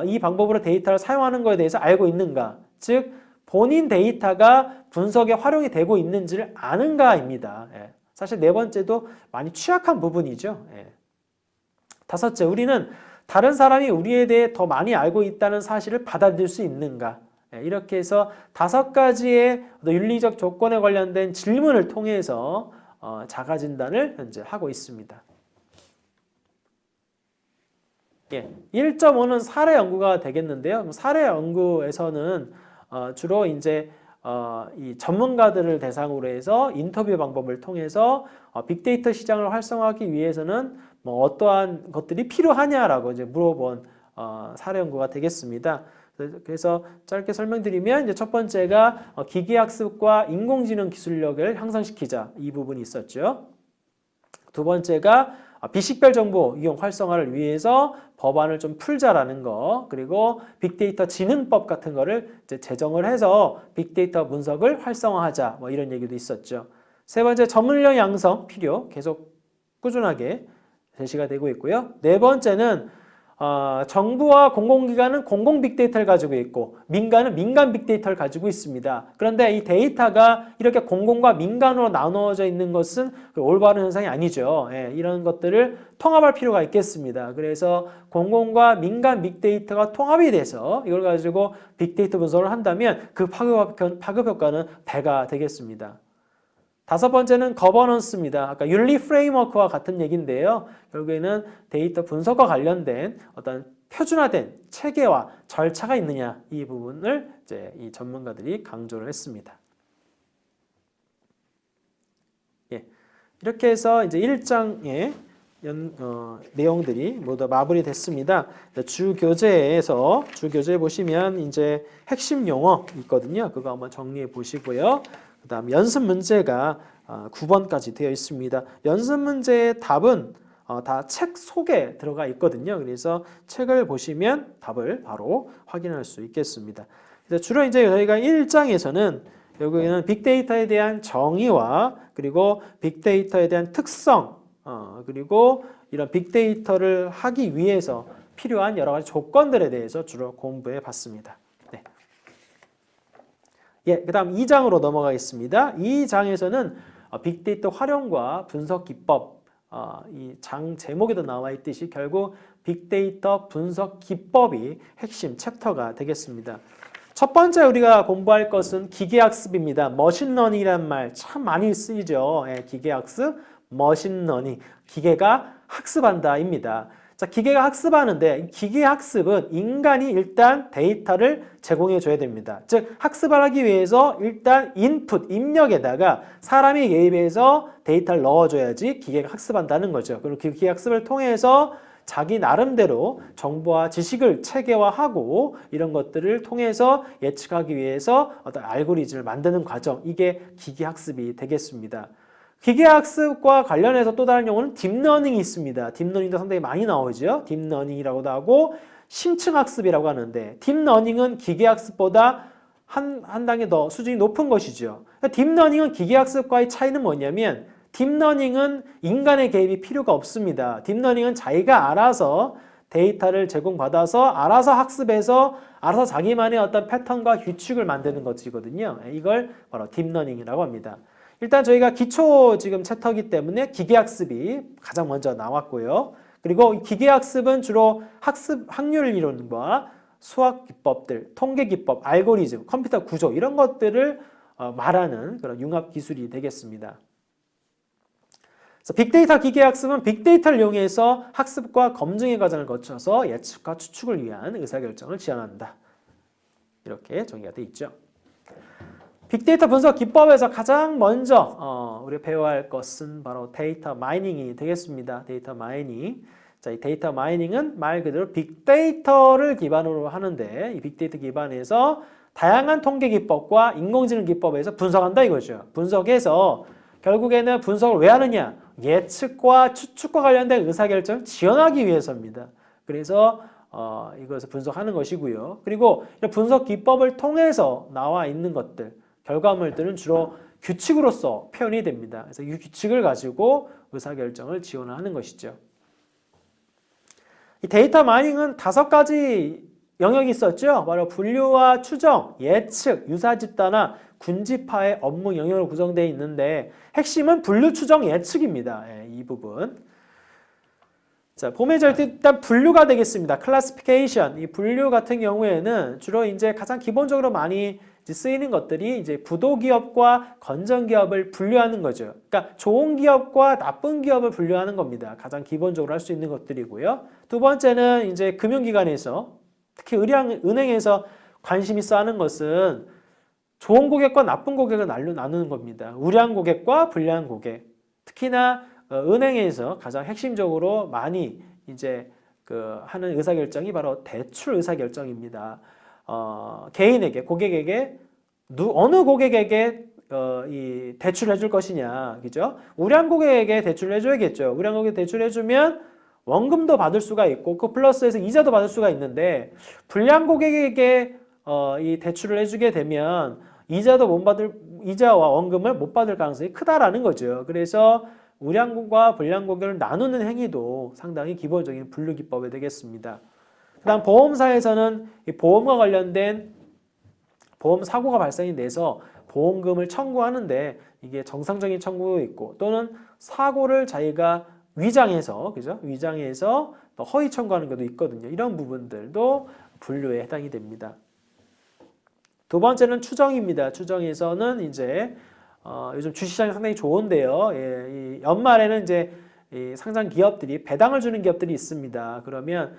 이 방법으로 데이터를 사용하는 것에 대해서 알고 있는가, 즉 본인 데이터가 분석에 활용이 되고 있는지를 아는가입니다. 사실 네 번째도 많이 취약한 부분이죠. 다섯째, 우리는 다른 사람이 우리에 대해 더 많이 알고 있다는 사실을 받아들일 수 있는가. 이렇게 해서 5가지의 윤리적 조건에 관련된 질문을 통해서 자가 진단을 현재 하고 있습니다. 1.5는 사례 연구가 되겠는데요. 사례 연구에서는 주로 이제 이 전문가들을 대상으로 해서 인터뷰 방법을 통해서 빅데이터 시장을 활성화하기 위해서는 뭐 어떠한 것들이 필요하냐라고 이제 물어본 사례 연구가 되겠습니다. 그래서 짧게 설명드리면 이제 첫 번째가 기계학습과 인공지능 기술력을 향상시키자 이 부분이 있었죠. 두 번째가 비식별 정보 이용 활성화를 위해서 법안을 좀 풀자라는 거, 그리고 빅데이터 진흥법 같은 거를 이제 제정을 해서 빅데이터 분석을 활성화하자 뭐 이런 얘기도 있었죠. 세 번째 전문인력 양성 필요 계속 꾸준하게 제시가 되고 있고요. 네 번째는 정부와 공공기관은 공공 빅데이터를 가지고 있고 민간은 민간 빅데이터를 가지고 있습니다. 그런데 이 데이터가 이렇게 공공과 민간으로 나누어져 있는 것은 올바른 현상이 아니죠. 이런 것들을 통합할 필요가 있겠습니다. 그래서 공공과 민간 빅데이터가 통합이 돼서 이걸 가지고 빅데이터 분석을 한다면 그 파급 효과는 배가 되겠습니다. 다섯 번째는 거버넌스입니다. 아까 윤리 프레임워크와 같은 얘기인데요. 결국에는 데이터 분석과 관련된 어떤 표준화된 체계와 절차가 있느냐 이 부분을 이제 이 전문가들이 강조를 했습니다. 이렇게 해서 이제 1장의 내용들이 모두 마무리됐습니다. 주 교재에 보시면 이제 핵심 용어 있거든요. 그거 한번 정리해 보시고요. 그다음 연습 문제가 9번까지 되어 있습니다. 연습 문제의 답은 다 책 속에 들어가 있거든요. 그래서 책을 보시면 답을 바로 확인할 수 있겠습니다. 주로 이제 저희가 1장에서는 여기는 빅데이터에 대한 정의와 그리고 빅데이터에 대한 특성, 그리고 이런 빅데이터를 하기 위해서 필요한 여러 가지 조건들에 대해서 주로 공부해 봤습니다. 그 다음 2장으로 넘어가겠습니다. 이 장에서는 빅데이터 활용과 분석 기법, 이 장 제목에도 나와 있듯이 결국 빅데이터 분석 기법이 핵심 챕터가 되겠습니다. 첫 번째 우리가 공부할 것은 기계학습입니다. 머신러닝이란 말 참 많이 쓰이죠. 기계학습, 머신러닝, 기계가 학습한다입니다. 자, 기계가 학습하는데 기계학습은 인간이 일단 데이터를 제공해 줘야 됩니다. 즉 학습을 하기 위해서 일단 인풋, 입력에다가 사람이 개입해서 데이터를 넣어줘야지 기계가 학습한다는 거죠. 그리고 그 기계학습을 통해서 자기 나름대로 정보와 지식을 체계화하고 이런 것들을 통해서 예측하기 위해서 어떤 알고리즘을 만드는 과정, 이게 기계학습이 되겠습니다. 기계학습과 관련해서 또 다른 용어는 딥러닝이 있습니다. 딥러닝도 상당히 많이 나오죠. 딥러닝이라고도 하고 심층학습이라고 하는데 딥러닝은 기계학습보다 한 단계 더 수준이 높은 것이죠. 딥러닝은 기계학습과의 차이는 뭐냐면 딥러닝은 인간의 개입이 필요가 없습니다. 딥러닝은 자기가 알아서 데이터를 제공받아서 알아서 학습해서 알아서 자기만의 어떤 패턴과 규칙을 만드는 것이거든요. 이걸 바로 딥러닝이라고 합니다. 일단 저희가 기초 지금 챕터이기 때문에 기계학습이 가장 먼저 나왔고요. 그리고 기계학습은 주로 확률 이론과 수학 기법들, 통계 기법, 알고리즘, 컴퓨터 구조 이런 것들을 말하는 그런 융합 기술이 되겠습니다. 그래서 빅데이터 기계학습은 빅데이터를 이용해서 학습과 검증의 과정을 거쳐서 예측과 추측을 위한 의사결정을 지원한다. 이렇게 정의가 되어 있죠. 빅데이터 분석 기법에서 가장 먼저 우리가 배워야 할 것은 바로 데이터 마이닝이 되겠습니다. 데이터 마이닝. 자, 이 데이터 마이닝은 말 그대로 빅데이터를 기반으로 하는데 이 빅데이터 기반에서 다양한 통계 기법과 인공지능 기법에서 분석한다 이거죠. 분석해서 결국에는 분석을 왜 하느냐? 예측과 추측과 관련된 의사결정을 지원하기 위해서입니다. 그래서 이것을 분석하는 것이고요. 그리고 이런 분석 기법을 통해서 나와 있는 것들 결과물들은 주로 규칙으로서 표현이 됩니다. 그래서 이 규칙을 가지고 의사결정을 지원하는 것이죠. 이 데이터 마이닝은 5가지 영역이 있었죠. 바로 분류와 추정, 예측, 유사집단화, 군집화의 업무 영역으로 구성되어 있는데 핵심은 분류, 추정, 예측입니다. 이 부분. 자, 봄의 절대 일단 분류가 되겠습니다. 클래시피케이션. 이 분류 같은 경우에는 주로 이제 가장 기본적으로 많이 이제 쓰이는 것들이 이제 부도 기업과 건전 기업을 분류하는 거죠. 그러니까 좋은 기업과 나쁜 기업을 분류하는 겁니다. 가장 기본적으로 할 수 있는 것들이고요. 두 번째는 이제 금융기관에서 특히 은행에서 관심 있어 하는 것은 좋은 고객과 나쁜 고객을 나누는 겁니다. 우량 고객과 불량 고객. 특히나 은행에서 가장 핵심적으로 많이 이제 하는 의사결정이 바로 대출 의사결정입니다. 개인에게, 고객에게, 어느 고객에게 이 대출을 해줄 것이냐, 그죠? 우량 고객에게 대출을 해줘야겠죠. 우량 고객에 대출해주면 원금도 받을 수가 있고, 그 플러스에서 이자도 받을 수가 있는데, 불량 고객에게 이 대출을 해주게 되면 이자와 원금을 못 받을 가능성이 크다라는 거죠. 그래서 우량과 불량 고객을 나누는 행위도 상당히 기본적인 분류 기법이 되겠습니다. 그다음 보험사에서는 이 보험과 관련된 보험 사고가 발생이 돼서 보험금을 청구하는데 이게 정상적인 청구도 있고 또는 사고를 자기가 위장해서 그죠? 위장해서 허위 청구하는 것도 있거든요. 이런 부분들도 분류에 해당이 됩니다. 두 번째는 추정입니다. 추정에서는 이제 요즘 주식시장이 상당히 좋은데요. 예, 이 연말에는 이제 이 상장 기업들이 배당을 주는 기업들이 있습니다. 그러면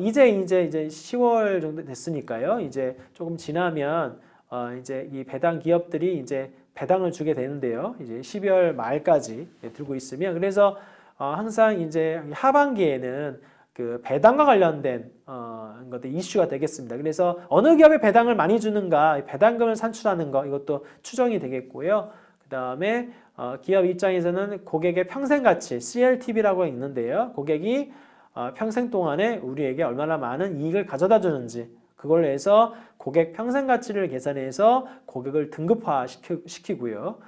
이제 10월 정도 됐으니까요. 이제 조금 지나면 이제 이 배당 기업들이 이제 배당을 주게 되는데요. 이제 12월 말까지 들고 있으면 그래서 항상 이제 하반기에는 그 배당과 관련된 것들 이슈가 되겠습니다. 그래서 어느 기업에 배당을 많이 주는가, 배당금을 산출하는 거 이것도 추정이 되겠고요. 그 다음에 기업 입장에서는 고객의 평생가치 CLTV라고 있는데요. 고객이 평생 동안에 우리에게 얼마나 많은 이익을 가져다 주는지 그걸로 해서 고객 평생가치를 계산해서 고객을 등급화 시키고요.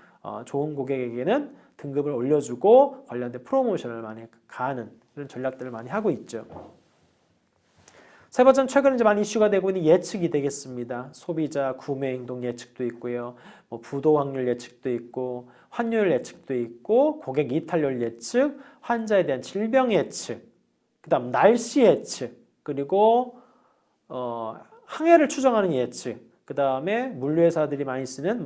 좋은 고객에게는 등급을 올려주고 관련된 프로모션을 많이 가하는 이런 전략들을 많이 하고 있죠. 세 번째는 최근에 이제 많이 이슈가 되고 있는 예측이 되겠습니다. 소비자 구매 행동 예측도 있고요. 뭐 부도 확률 예측도 있고 환율 예측도 있고 고객 이탈률 예측, 환자에 대한 질병 예측, 그다음 날씨 예측, 그리고 항해를 추정하는 예측, 그다음에 물류회사들이 많이 쓰는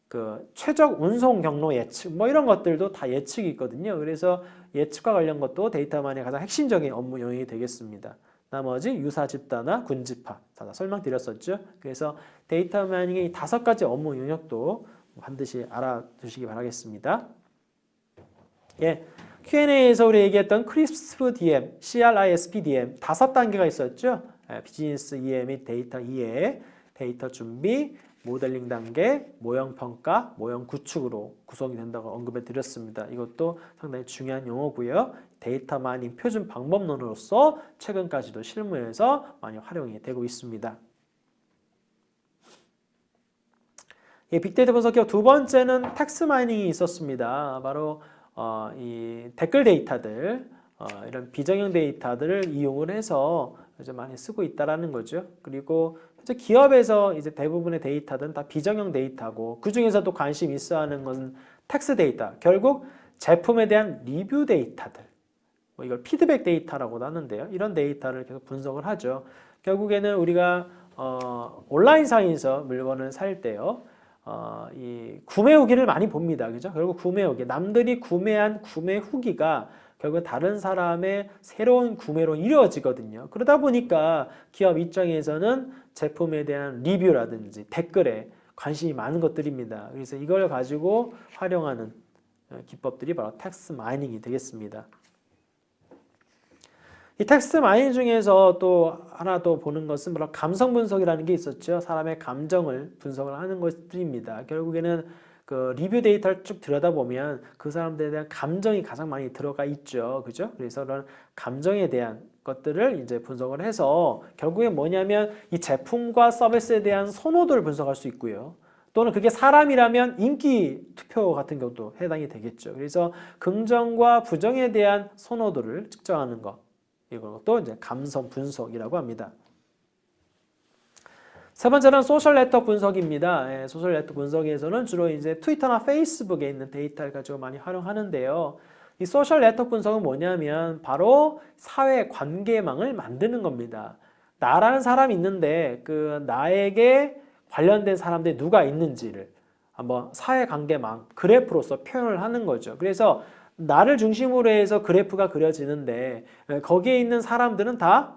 그 최적 운송 경로 예측 이런 것들도 다 예측이 있거든요. 그래서 예측과 관련 것도 데이터 마이닝의 가장 핵심적인 업무 영역이 되겠습니다. 나머지 유사 집단화, 군집화 다 설명드렸었죠. 그래서 데이터 마이닝의 이 5가지 업무 영역도 반드시 알아두시기 바라겠습니다. 예, Q&A에서 우리 얘기했던 CRISP DM, CRISP DM 5단계가 있었죠. 비즈니스 이해 및 데이터 이해, 데이터 준비, 모델링 단계, 모형 평가, 모형 구축으로 구성이 된다고 언급해 드렸습니다. 이것도 상당히 중요한 용어고요. 데이터 마이닝 표준 방법론으로서 최근까지도 실무에서 많이 활용이 되고 있습니다. 이 빅데이터 분석 기업 두 번째는 텍스트 마이닝이 있었습니다. 바로 이 댓글 데이터들, 이런 비정형 데이터들을 이용을 해서 이제 많이 쓰고 있다라는 거죠. 그리고 현재 기업에서 이제 대부분의 데이터는 다 비정형 데이터고 그 중에서도 관심 있어하는 건 텍스트 데이터. 결국 제품에 대한 리뷰 데이터들. 이걸 피드백 데이터라고도 하는데요. 이런 데이터를 계속 분석을 하죠. 결국에는 우리가 온라인상에서 물건을 살 때요. 이 구매 후기를 많이 봅니다. 그죠? 결국 구매 후기. 남들이 구매한 구매 후기가 결국 다른 사람의 새로운 구매로 이루어지거든요. 그러다 보니까 기업 입장에서는 제품에 대한 리뷰라든지 댓글에 관심이 많은 것들입니다. 그래서 이걸 가지고 활용하는 기법들이 바로 텍스트 마이닝이 되겠습니다. 이 텍스트 마이닝 중에서 또 하나 더 보는 것은 바로 감성 분석이라는 게 있었죠. 사람의 감정을 분석을 하는 것들입니다. 결국에는 그 리뷰 데이터를 쭉 들여다보면 그 사람들에 대한 감정이 가장 많이 들어가 있죠. 그죠? 그래서 그런 감정에 대한 것들을 이제 분석을 해서 결국에 뭐냐면 이 제품과 서비스에 대한 선호도를 분석할 수 있고요. 또는 그게 사람이라면 인기 투표 같은 경우도 해당이 되겠죠. 그래서 긍정과 부정에 대한 선호도를 측정하는 것. 이것도 이제 감성 분석이라고 합니다. 세 번째는 소셜 네트워크 분석입니다. 소셜 네트워크 분석에서는 주로 이제 트위터나 페이스북에 있는 데이터를 가지고 많이 활용하는데요. 이 소셜 네트워크 분석은 뭐냐면 바로 사회 관계망을 만드는 겁니다. 나라는 사람이 있는데 그 나에게 관련된 사람들이 누가 있는지를 한번 사회 관계망 그래프로서 표현을 하는 거죠. 그래서 나를 중심으로 해서 그래프가 그려지는데 거기에 있는 사람들은 다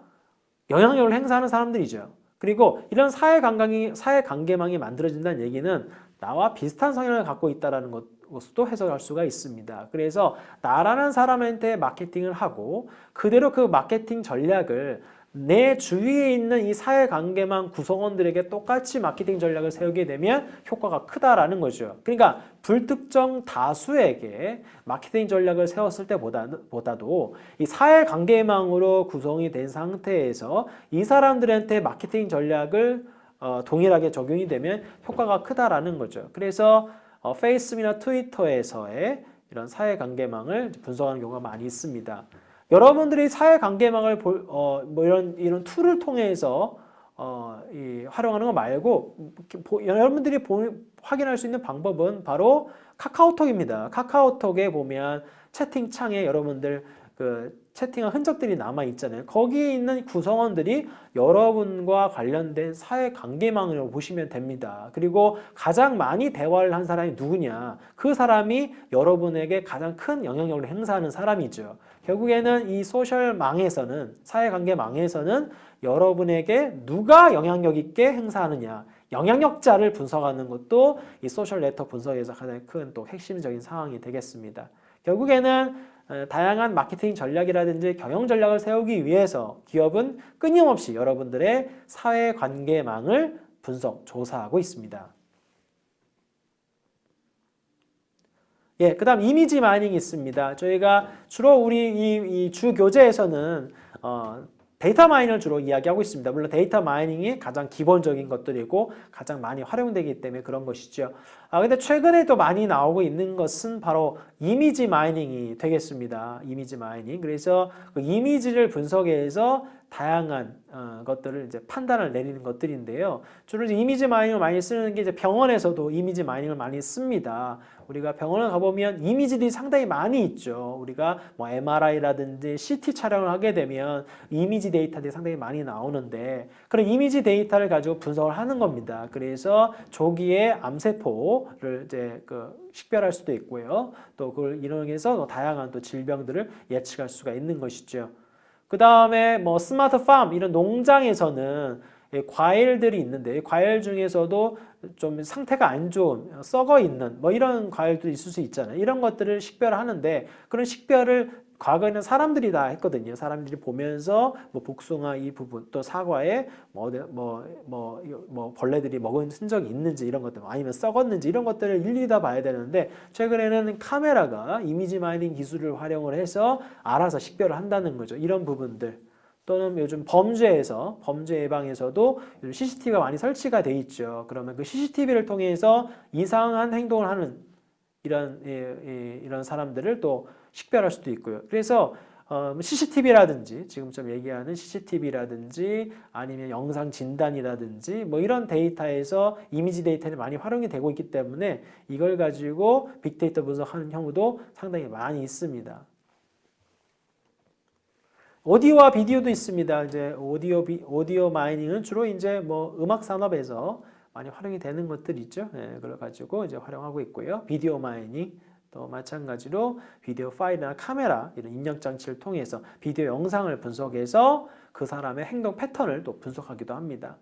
영향력을 행사하는 사람들이죠. 그리고 이런 사회 관계망이 만들어진다는 얘기는 나와 비슷한 성향을 갖고 있다는 것도 해석할 수가 있습니다. 그래서 나라는 사람한테 마케팅을 하고 그대로 그 마케팅 전략을 내 주위에 있는 이 사회관계망 구성원들에게 똑같이 마케팅 전략을 세우게 되면 효과가 크다라는 거죠. 그러니까 불특정 다수에게 마케팅 전략을 세웠을 때보다도 이 사회관계망으로 구성이 된 상태에서 이 사람들한테 마케팅 전략을 동일하게 적용이 되면 효과가 크다라는 거죠. 그래서 페이스북이나 트위터에서의 이런 사회관계망을 분석하는 경우가 많이 있습니다. 여러분들이 사회관계망을 이런 툴을 통해서 활용하는 거 말고 여러분들이 확인할 수 있는 방법은 바로 카카오톡입니다. 카카오톡에 보면 채팅창에 여러분들 그 채팅한 흔적들이 남아 있잖아요. 거기에 있는 구성원들이 여러분과 관련된 사회관계망으로 보시면 됩니다. 그리고 가장 많이 대화를 한 사람이 누구냐? 그 사람이 여러분에게 가장 큰 영향력을 행사하는 사람이죠. 결국에는 이 소셜망에서는 사회관계망에서는 여러분에게 누가 영향력 있게 행사하느냐 영향력자를 분석하는 것도 이 소셜 네트워크 분석에서 가장 큰 또 핵심적인 상황이 되겠습니다. 결국에는 다양한 마케팅 전략이라든지 경영 전략을 세우기 위해서 기업은 끊임없이 여러분들의 사회관계망을 분석, 조사하고 있습니다. 예, 그 다음 이미지 마이닝이 있습니다. 저희가 주로 우리 이 주 교재에서는 데이터 마이닝을 주로 이야기하고 있습니다. 물론 데이터 마이닝이 가장 기본적인 것들이고 가장 많이 활용되기 때문에 그런 것이죠. 근데 최근에 또 많이 나오고 있는 것은 바로 이미지 마이닝이 되겠습니다. 이미지 마이닝. 그래서 그 이미지를 분석해서 다양한 것들을 이제 판단을 내리는 것들인데요. 주로 이제 이미지 마이닝을 많이 쓰는 게 이제 병원에서도 이미지 마이닝을 많이 씁니다. 우리가 병원을 가보면 이미지들이 상당히 많이 있죠. 우리가 뭐 MRI라든지 CT 촬영을 하게 되면 이미지 데이터들이 상당히 많이 나오는데 그런 이미지 데이터를 가지고 분석을 하는 겁니다. 그래서 조기에 암세포를 이제 식별할 수도 있고요. 또 그걸 이용해서 다양한 또 질병들을 예측할 수가 있는 것이죠. 그 다음에 뭐 스마트팜 이런 농장에서는 과일들이 있는데 과일 중에서도 좀 상태가 안 좋은 썩어 있는 뭐 이런 과일도 있을 수 있잖아요. 이런 것들을 식별하는데 그런 식별을 과거에는 사람들이 다 했거든요. 사람들이 보면서 뭐 복숭아 이 부분 또 사과에 뭐 벌레들이 먹은 흔적이 있는지 이런 것들 아니면 썩었는지 이런 것들을 일일이 다 봐야 되는데 최근에는 카메라가 이미지 마이닝 기술을 활용을 해서 알아서 식별을 한다는 거죠. 이런 부분들. 또는 요즘 범죄 예방에서도 요즘 CCTV가 많이 설치가 돼 있죠. 그러면 그 CCTV를 통해서 이상한 행동을 하는 이런 사람들을 또 식별할 수도 있고요. 그래서 CCTV라든지 지금쯤 얘기하는 CCTV라든지 아니면 영상 진단이라든지 뭐 이런 데이터에서 이미지 데이터는 많이 활용이 되고 있기 때문에 이걸 가지고 빅데이터 분석하는 경우도 상당히 많이 있습니다. 오디오와 비디오도 있습니다. 이제 오디오 마이닝은 주로 이제 뭐 음악 산업에서 많이 활용이 되는 것들 있죠. 네, 그걸 가지고 이제 활용하고 있고요. 비디오 마이닝 또 마찬가지로 비디오 파일이나 카메라 이런 입력 장치를 통해서 비디오 영상을 분석해서 그 사람의 행동 패턴을 또 분석하기도 합니다.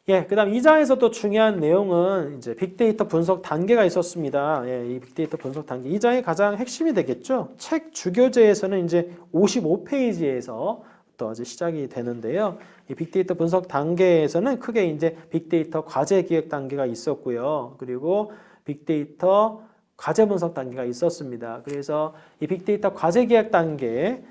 예, 그 다음 2장에서 또 중요한 내용은 이제 빅데이터 분석 단계가 있었습니다. 예, 이 빅데이터 분석 단계. 2장이 가장 핵심이 되겠죠. 책 주교재에서는 이제 55페이지에서 또 이제 시작이 되는데요. 이 빅데이터 분석 단계에서는 크게 이제 빅데이터 과제 기획 단계가 있었고요. 그리고 빅데이터 과제 분석 단계가 있었습니다. 그래서 이 빅데이터 과제 기획 단계,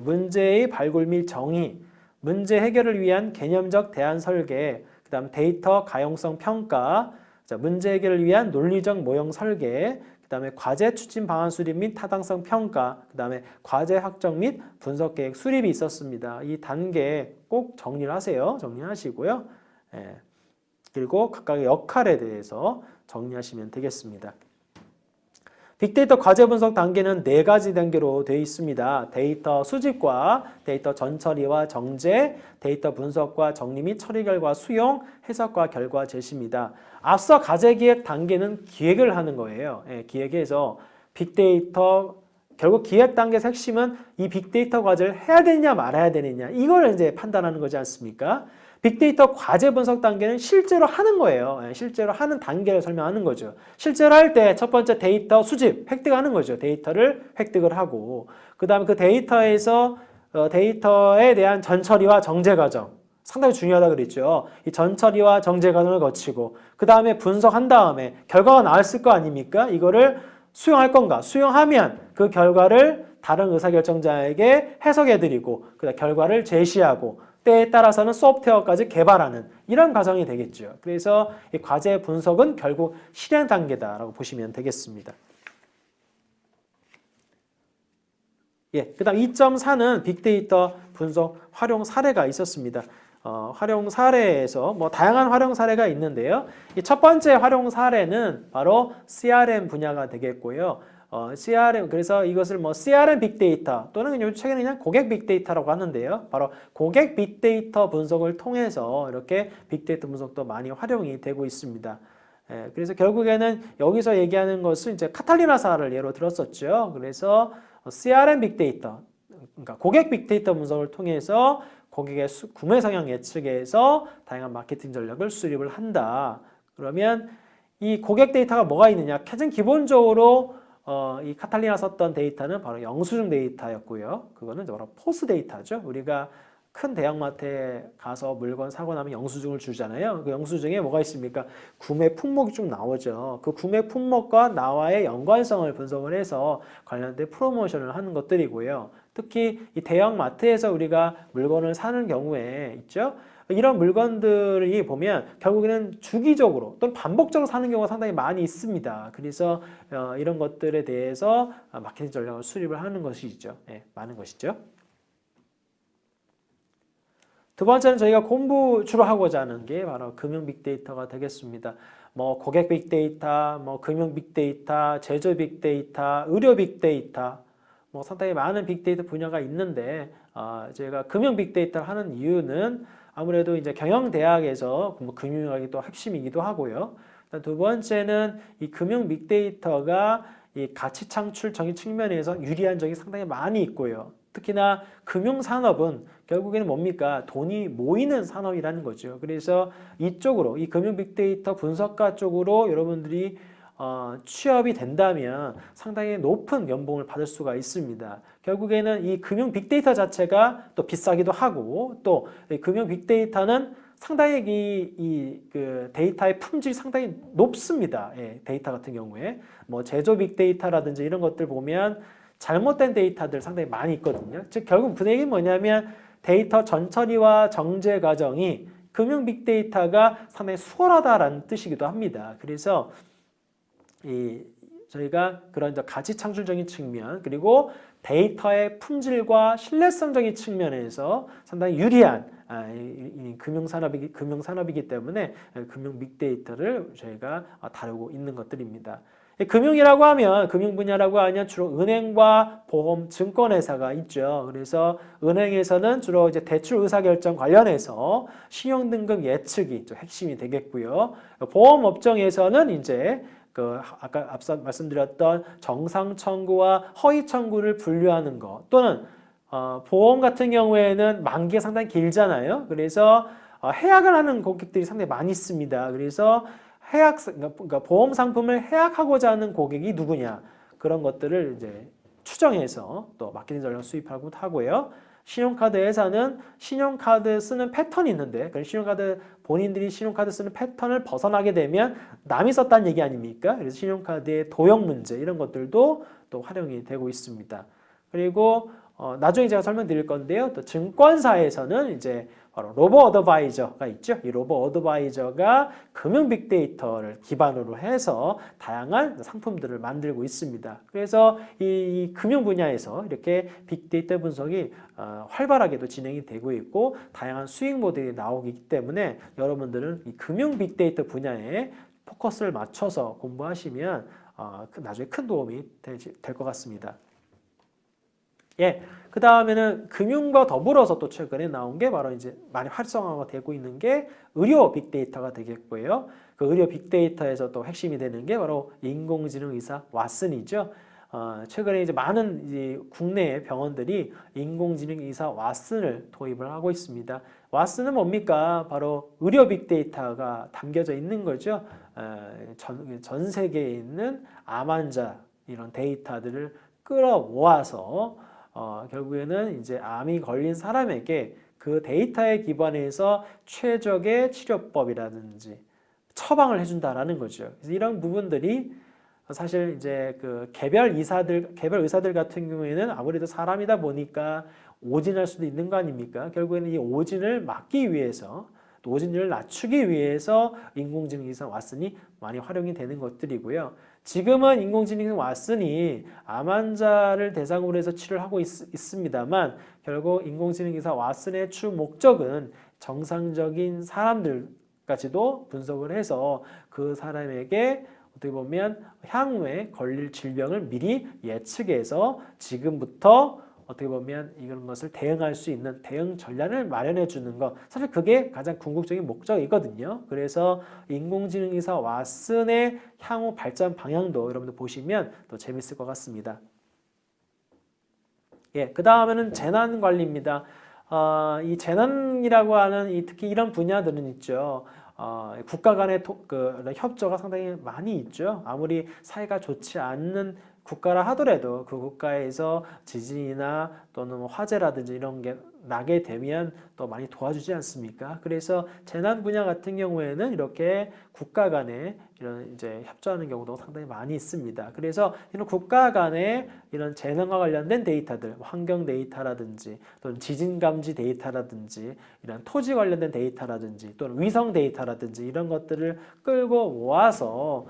문제의 발굴 및 정의, 문제 해결을 위한 개념적 대안 설계, 그 다음 데이터 가용성 평가, 문제 해결을 위한 논리적 모형 설계, 그 다음에 과제 추진 방안 수립 및 타당성 평가, 그 다음에 과제 확정 및 분석 계획 수립이 있었습니다. 이 단계 꼭 정리를 하세요. 정리하시고요. 그리고 각각의 역할에 대해서 정리하시면 되겠습니다. 빅데이터 과제 분석 단계는 4가지 단계로 되어 있습니다. 데이터 수집과 데이터 전처리와 정제, 데이터 분석과 정리 및 처리 결과 수용, 해석과 결과 제시입니다. 앞서 과제 기획 단계는 기획을 하는 거예요. 예, 기획해서 빅데이터 결국 기획 단계에서 핵심은 이 빅데이터 과제를 해야 되느냐 말아야 되느냐 이걸 이제 판단하는 거지 않습니까? 빅데이터 과제 분석 단계는 실제로 하는 거예요. 실제로 하는 단계를 설명하는 거죠. 실제로 할 때 첫 번째 데이터 수집, 획득하는 거죠. 데이터를 획득을 하고 그 다음에 그 데이터에서 데이터에 대한 전처리와 정제 과정 상당히 중요하다 그랬죠. 이 전처리와 정제 과정을 거치고 그 다음에 분석한 다음에 결과가 나왔을 거 아닙니까? 이거를 수용할 건가? 수용하면 그 결과를 다른 의사결정자에게 해석해드리고 그 결과를 제시하고 때에 따라서는 소프트웨어까지 개발하는 이런 과정이 되겠죠. 그래서 이 과제 분석은 결국 실행 단계다라고 보시면 되겠습니다. 예, 그다음 2.4는 빅데이터 분석 활용 사례가 있었습니다. 활용 사례에서 다양한 활용 사례가 있는데요. 이 첫 번째 활용 사례는 바로 CRM 분야가 되겠고요. CRM 그래서 이것을 CRM 빅데이터 또는 그냥 최근에 그냥 고객 빅데이터라고 하는데요. 바로 고객 빅데이터 분석을 통해서 이렇게 빅데이터 분석도 많이 활용이 되고 있습니다. 예, 그래서 결국에는 여기서 얘기하는 것은 이제 카탈리나사를 예로 들었었죠. 그래서 CRM 빅데이터, 그러니까 고객 빅데이터 분석을 통해서 고객의 구매 성향 예측에서 다양한 마케팅 전략을 수립을 한다. 그러면 이 고객 데이터가 뭐가 있느냐? 가장 기본적으로 이 카탈리나 썼던 데이터는 바로 영수증 데이터였고요. 그거는 바로 포스 데이터죠. 우리가 큰 대형마트에 가서 물건 사고 나면 영수증을 주잖아요. 그 영수증에 뭐가 있습니까? 구매 품목이 좀 나오죠. 그 구매 품목과 나와의 연관성을 분석을 해서 관련된 프로모션을 하는 것들이고요. 특히 이 대형마트에서 우리가 물건을 사는 경우에 있죠. 이런 물건들이 보면 결국에는 주기적으로 또는 반복적으로 사는 경우가 상당히 많이 있습니다. 그래서 이런 것들에 대해서 마케팅 전략을 수립을 하는 것이죠. 예, 많은 것이죠. 두 번째는 저희가 공부 주로 하고자 하는 게 바로 금융 빅데이터가 되겠습니다. 고객 빅데이터, 금융 빅데이터, 제조 빅데이터, 의료 빅데이터 상당히 많은 빅데이터 분야가 있는데 제가 금융 빅데이터를 하는 이유는 아무래도 이제 경영대학에서 금융학이 또 핵심이기도 하고요. 두 번째는 이 금융 빅데이터가 이 가치 창출적인 측면에서 유리한 점이 상당히 많이 있고요. 특히나 금융산업은 결국에는 뭡니까? 돈이 모이는 산업이라는 거죠. 그래서 이쪽으로 이 금융 빅데이터 분석가 쪽으로 여러분들이 취업이 된다면 상당히 높은 연봉을 받을 수가 있습니다. 결국에는 이 금융 빅데이터 자체가 또 비싸기도 하고 또 금융 빅데이터는 상당히 그 데이터의 품질이 상당히 높습니다. 예, 데이터 같은 경우에 제조 빅데이터라든지 이런 것들 보면 잘못된 데이터들 상당히 많이 있거든요. 즉 결국 그 얘기는 뭐냐면 데이터 전처리와 정제 과정이 금융 빅데이터가 상당히 수월하다라는 뜻이기도 합니다. 그래서 저희가 그런 가치 창출적인 측면 그리고 데이터의 품질과 신뢰성적인 측면에서 상당히 유리한 금융산업이기 때문에 금융 빅데이터를 저희가 다루고 있는 것들입니다. 금융이라고 하면 금융 분야라고 하면 주로 은행과 보험, 증권회사가 있죠. 그래서 은행에서는 주로 이제 대출 의사결정 관련해서 신용등급 예측이 좀 핵심이 되겠고요. 보험 업종에서는 이제 아까 앞서 말씀드렸던 정상 청구와 허위 청구를 분류하는 것 또는 보험 같은 경우에는 만기가 상당히 길잖아요. 그래서 해약을 하는 고객들이 상당히 많이 있습니다. 그래서 그러니까 보험 상품을 해약하고자 하는 고객이 누구냐 그런 것들을 이제 추정해서 또 마케팅 전략 수입하고 하고요. 신용카드 회사는 신용카드 쓰는 패턴이 있는데 본인들이 신용카드 쓰는 패턴을 벗어나게 되면 남이 썼다는 얘기 아닙니까? 그래서 신용카드의 도용 문제 이런 것들도 또 활용이 되고 있습니다. 그리고 나중에 제가 설명드릴 건데요. 또 증권사에서는 이제 바로 로보 어드바이저가 있죠. 이 로보 어드바이저가 금융 빅데이터를 기반으로 해서 다양한 상품들을 만들고 있습니다. 그래서 이 금융 분야에서 이렇게 빅데이터 분석이 활발하게도 진행이 되고 있고 다양한 수익 모델이 나오기 때문에 여러분들은 이 금융 빅데이터 분야에 포커스를 맞춰서 공부하시면 나중에 큰 도움이 될 것 같습니다. 예, 그 다음에는 금융과 더불어서 또 최근에 나온 게 바로 이제 많이 활성화가 되고 있는 게 의료 빅데이터가 되겠고요. 그 의료 빅데이터에서 또 핵심이 되는 게 바로 인공지능 의사 왓슨이죠. 최근에 이제 많은 이제 국내 병원들이 인공지능 의사 왓슨을 도입을 하고 있습니다. 왓슨은 뭡니까? 바로 의료 빅데이터가 담겨져 있는 거죠. 전 세계에 있는 암 환자 이런 데이터들을 끌어모아서 결국에는 이제 암이 걸린 사람에게 그 데이터에 기반해서 최적의 치료법이라든지 처방을 해준다라는 거죠. 그래서 이런 부분들이 사실 이제 그 개별 의사들 같은 경우에는 아무래도 사람이다 보니까 오진할 수도 있는 거 아닙니까? 결국에는 이 오진을 막기 위해서 또 오진율을 낮추기 위해서 인공지능 의사 왓슨이 많이 활용이 되는 것들이고요. 지금은 인공지능 왓슨이 암 환자를 대상으로 해서 치료를 하고 있습니다만 결국 인공지능 의사 왓슨의 주 목적은 정상적인 사람들까지도 분석을 해서 그 사람에게 어떻게 보면 향후에 걸릴 질병을 미리 예측해서 지금부터 어떻게 보면 이런 것을 대응할 수 있는 대응 전략을 마련해 주는 것, 사실 그게 가장 궁극적인 목적이거든요. 그래서 인공지능 의사 왓슨의 향후 발전 방향도 여러분들 보시면 또 재밌을 것 같습니다. 예, 그 다음에는 재난 관리입니다. 이 재난이라고 하는 특히 이런 분야들은 있죠. 국가 간의 협조가 상당히 많이 있죠. 아무리 사이가 좋지 않는 국가라 하더라도 그 국가에서 지진이나 또는 화재라든지 이런 게 나게 되면 또 많이 도와주지 않습니까? 그래서 재난 분야 같은 경우에는 이렇게 국가 간에 이런 이제 협조하는 경우도 상당히 많이 있습니다. 그래서 이런 국가 간에 이런 재난과 관련된 데이터들, 환경 데이터라든지 또는 지진 감지 데이터라든지 이런 토지 관련된 데이터라든지 또는 위성 데이터라든지 이런 것들을 끌고 모아서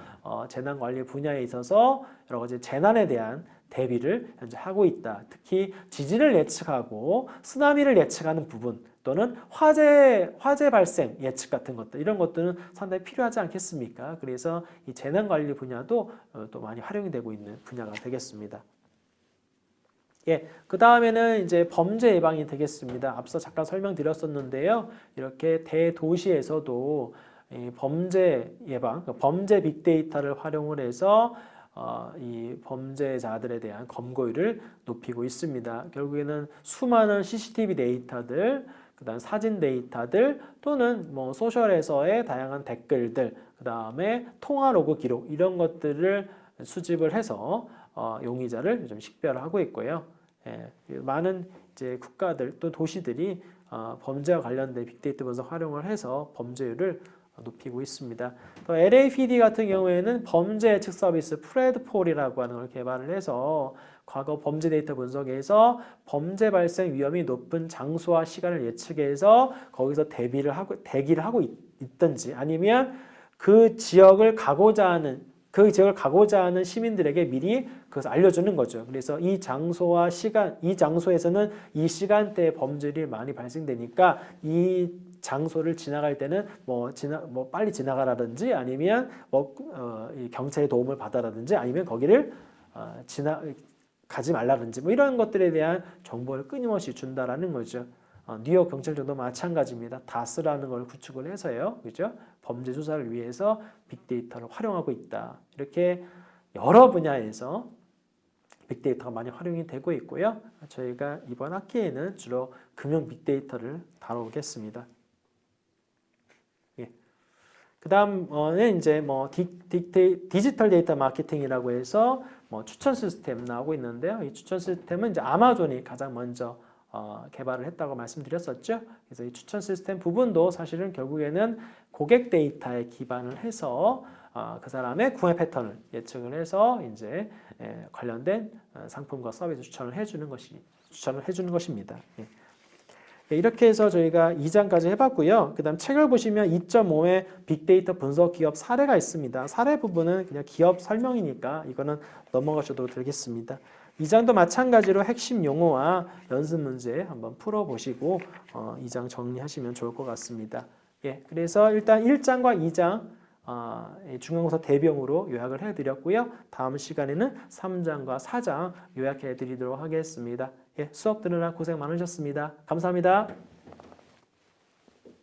재난 관리 분야에 있어서 여러 가지 재난에 대한 대비를 현재 하고 있다. 특히 지진을 예측하고 쓰나미를 예측하는 부분 또는 화재 발생 예측 같은 것들 이런 것들은 상당히 필요하지 않겠습니까? 그래서 이 재난 관리 분야도 또 많이 활용이 되고 있는 분야가 되겠습니다. 예, 그 다음에는 이제 범죄 예방이 되겠습니다. 앞서 잠깐 설명드렸었는데요. 이렇게 대도시에서도 이 범죄 예방, 범죄 빅데이터를 활용을 해서 이 범죄자들에 대한 검거율을 높이고 있습니다. 결국에는 수많은 CCTV 데이터들, 그다음 사진 데이터들 또는 뭐 소셜에서의 다양한 댓글들, 그다음에 통화 로그 기록 이런 것들을 수집을 해서 용의자를 좀 식별하고 있고요. 예, 많은 이제 국가들 또 도시들이 범죄와 관련된 빅데이터 분석 활용을 해서 범죄율을 높이고 있습니다. 또 LAPD 같은 경우에는 범죄 예측 서비스 프레드폴이라고 하는 걸 개발을 해서 과거 범죄 데이터 분석에서 범죄 발생 위험이 높은 장소와 시간을 예측해서 거기서 대기를 하고 있든지 아니면 그 지역을 가고자 하는 시민들에게 미리 그것을 알려주는 거죠. 그래서 이 장소와 시간, 이 장소에서는 이 시간대에 범죄율이 많이 발생되니까 이 장소를 지나갈 때는 빨리 지나가라든지 아니면 이 경찰의 도움을 받아라든지 아니면 거기를 가지 말라든지 이런 것들에 대한 정보를 끊임없이 준다라는 거죠. 뉴욕 경찰청도 마찬가지입니다. 다스라는 걸 구축을 해서요, 그죠? 범죄 조사를 위해서 빅데이터를 활용하고 있다. 이렇게 여러 분야에서 빅데이터가 많이 활용이 되고 있고요. 저희가 이번 학기에는 주로 금융 빅데이터를 다루겠습니다. 그 다음은 이제 디지털 데이터 마케팅이라고 해서 추천 시스템 나오고 있는데요. 이 추천 시스템은 이제 아마존이 가장 먼저 개발을 했다고 말씀드렸었죠. 그래서 이 추천 시스템 부분도 사실은 결국에는 고객 데이터에 기반을 해서 그 사람의 구매 패턴을 예측을 해서 이제 관련된 상품과 서비스 추천을 해주는 것입니다. 이렇게 해서 저희가 2장까지 해봤고요. 그 다음 책을 보시면 2.5의 빅데이터 분석 기업 사례가 있습니다. 사례 부분은 그냥 기업 설명이니까 이거는 넘어가셔도 되겠습니다. 2장도 마찬가지로 핵심 용어와 연습 문제 한번 풀어보시고 2장 정리하시면 좋을 것 같습니다. 예, 그래서 일단 1장과 2장 이 중간고사 대비용으로 요약을 해드렸고요. 다음 시간에는 3장과 4장 요약해 드리도록 하겠습니다. 예, 수업 들으느라 고생 많으셨습니다. 감사합니다.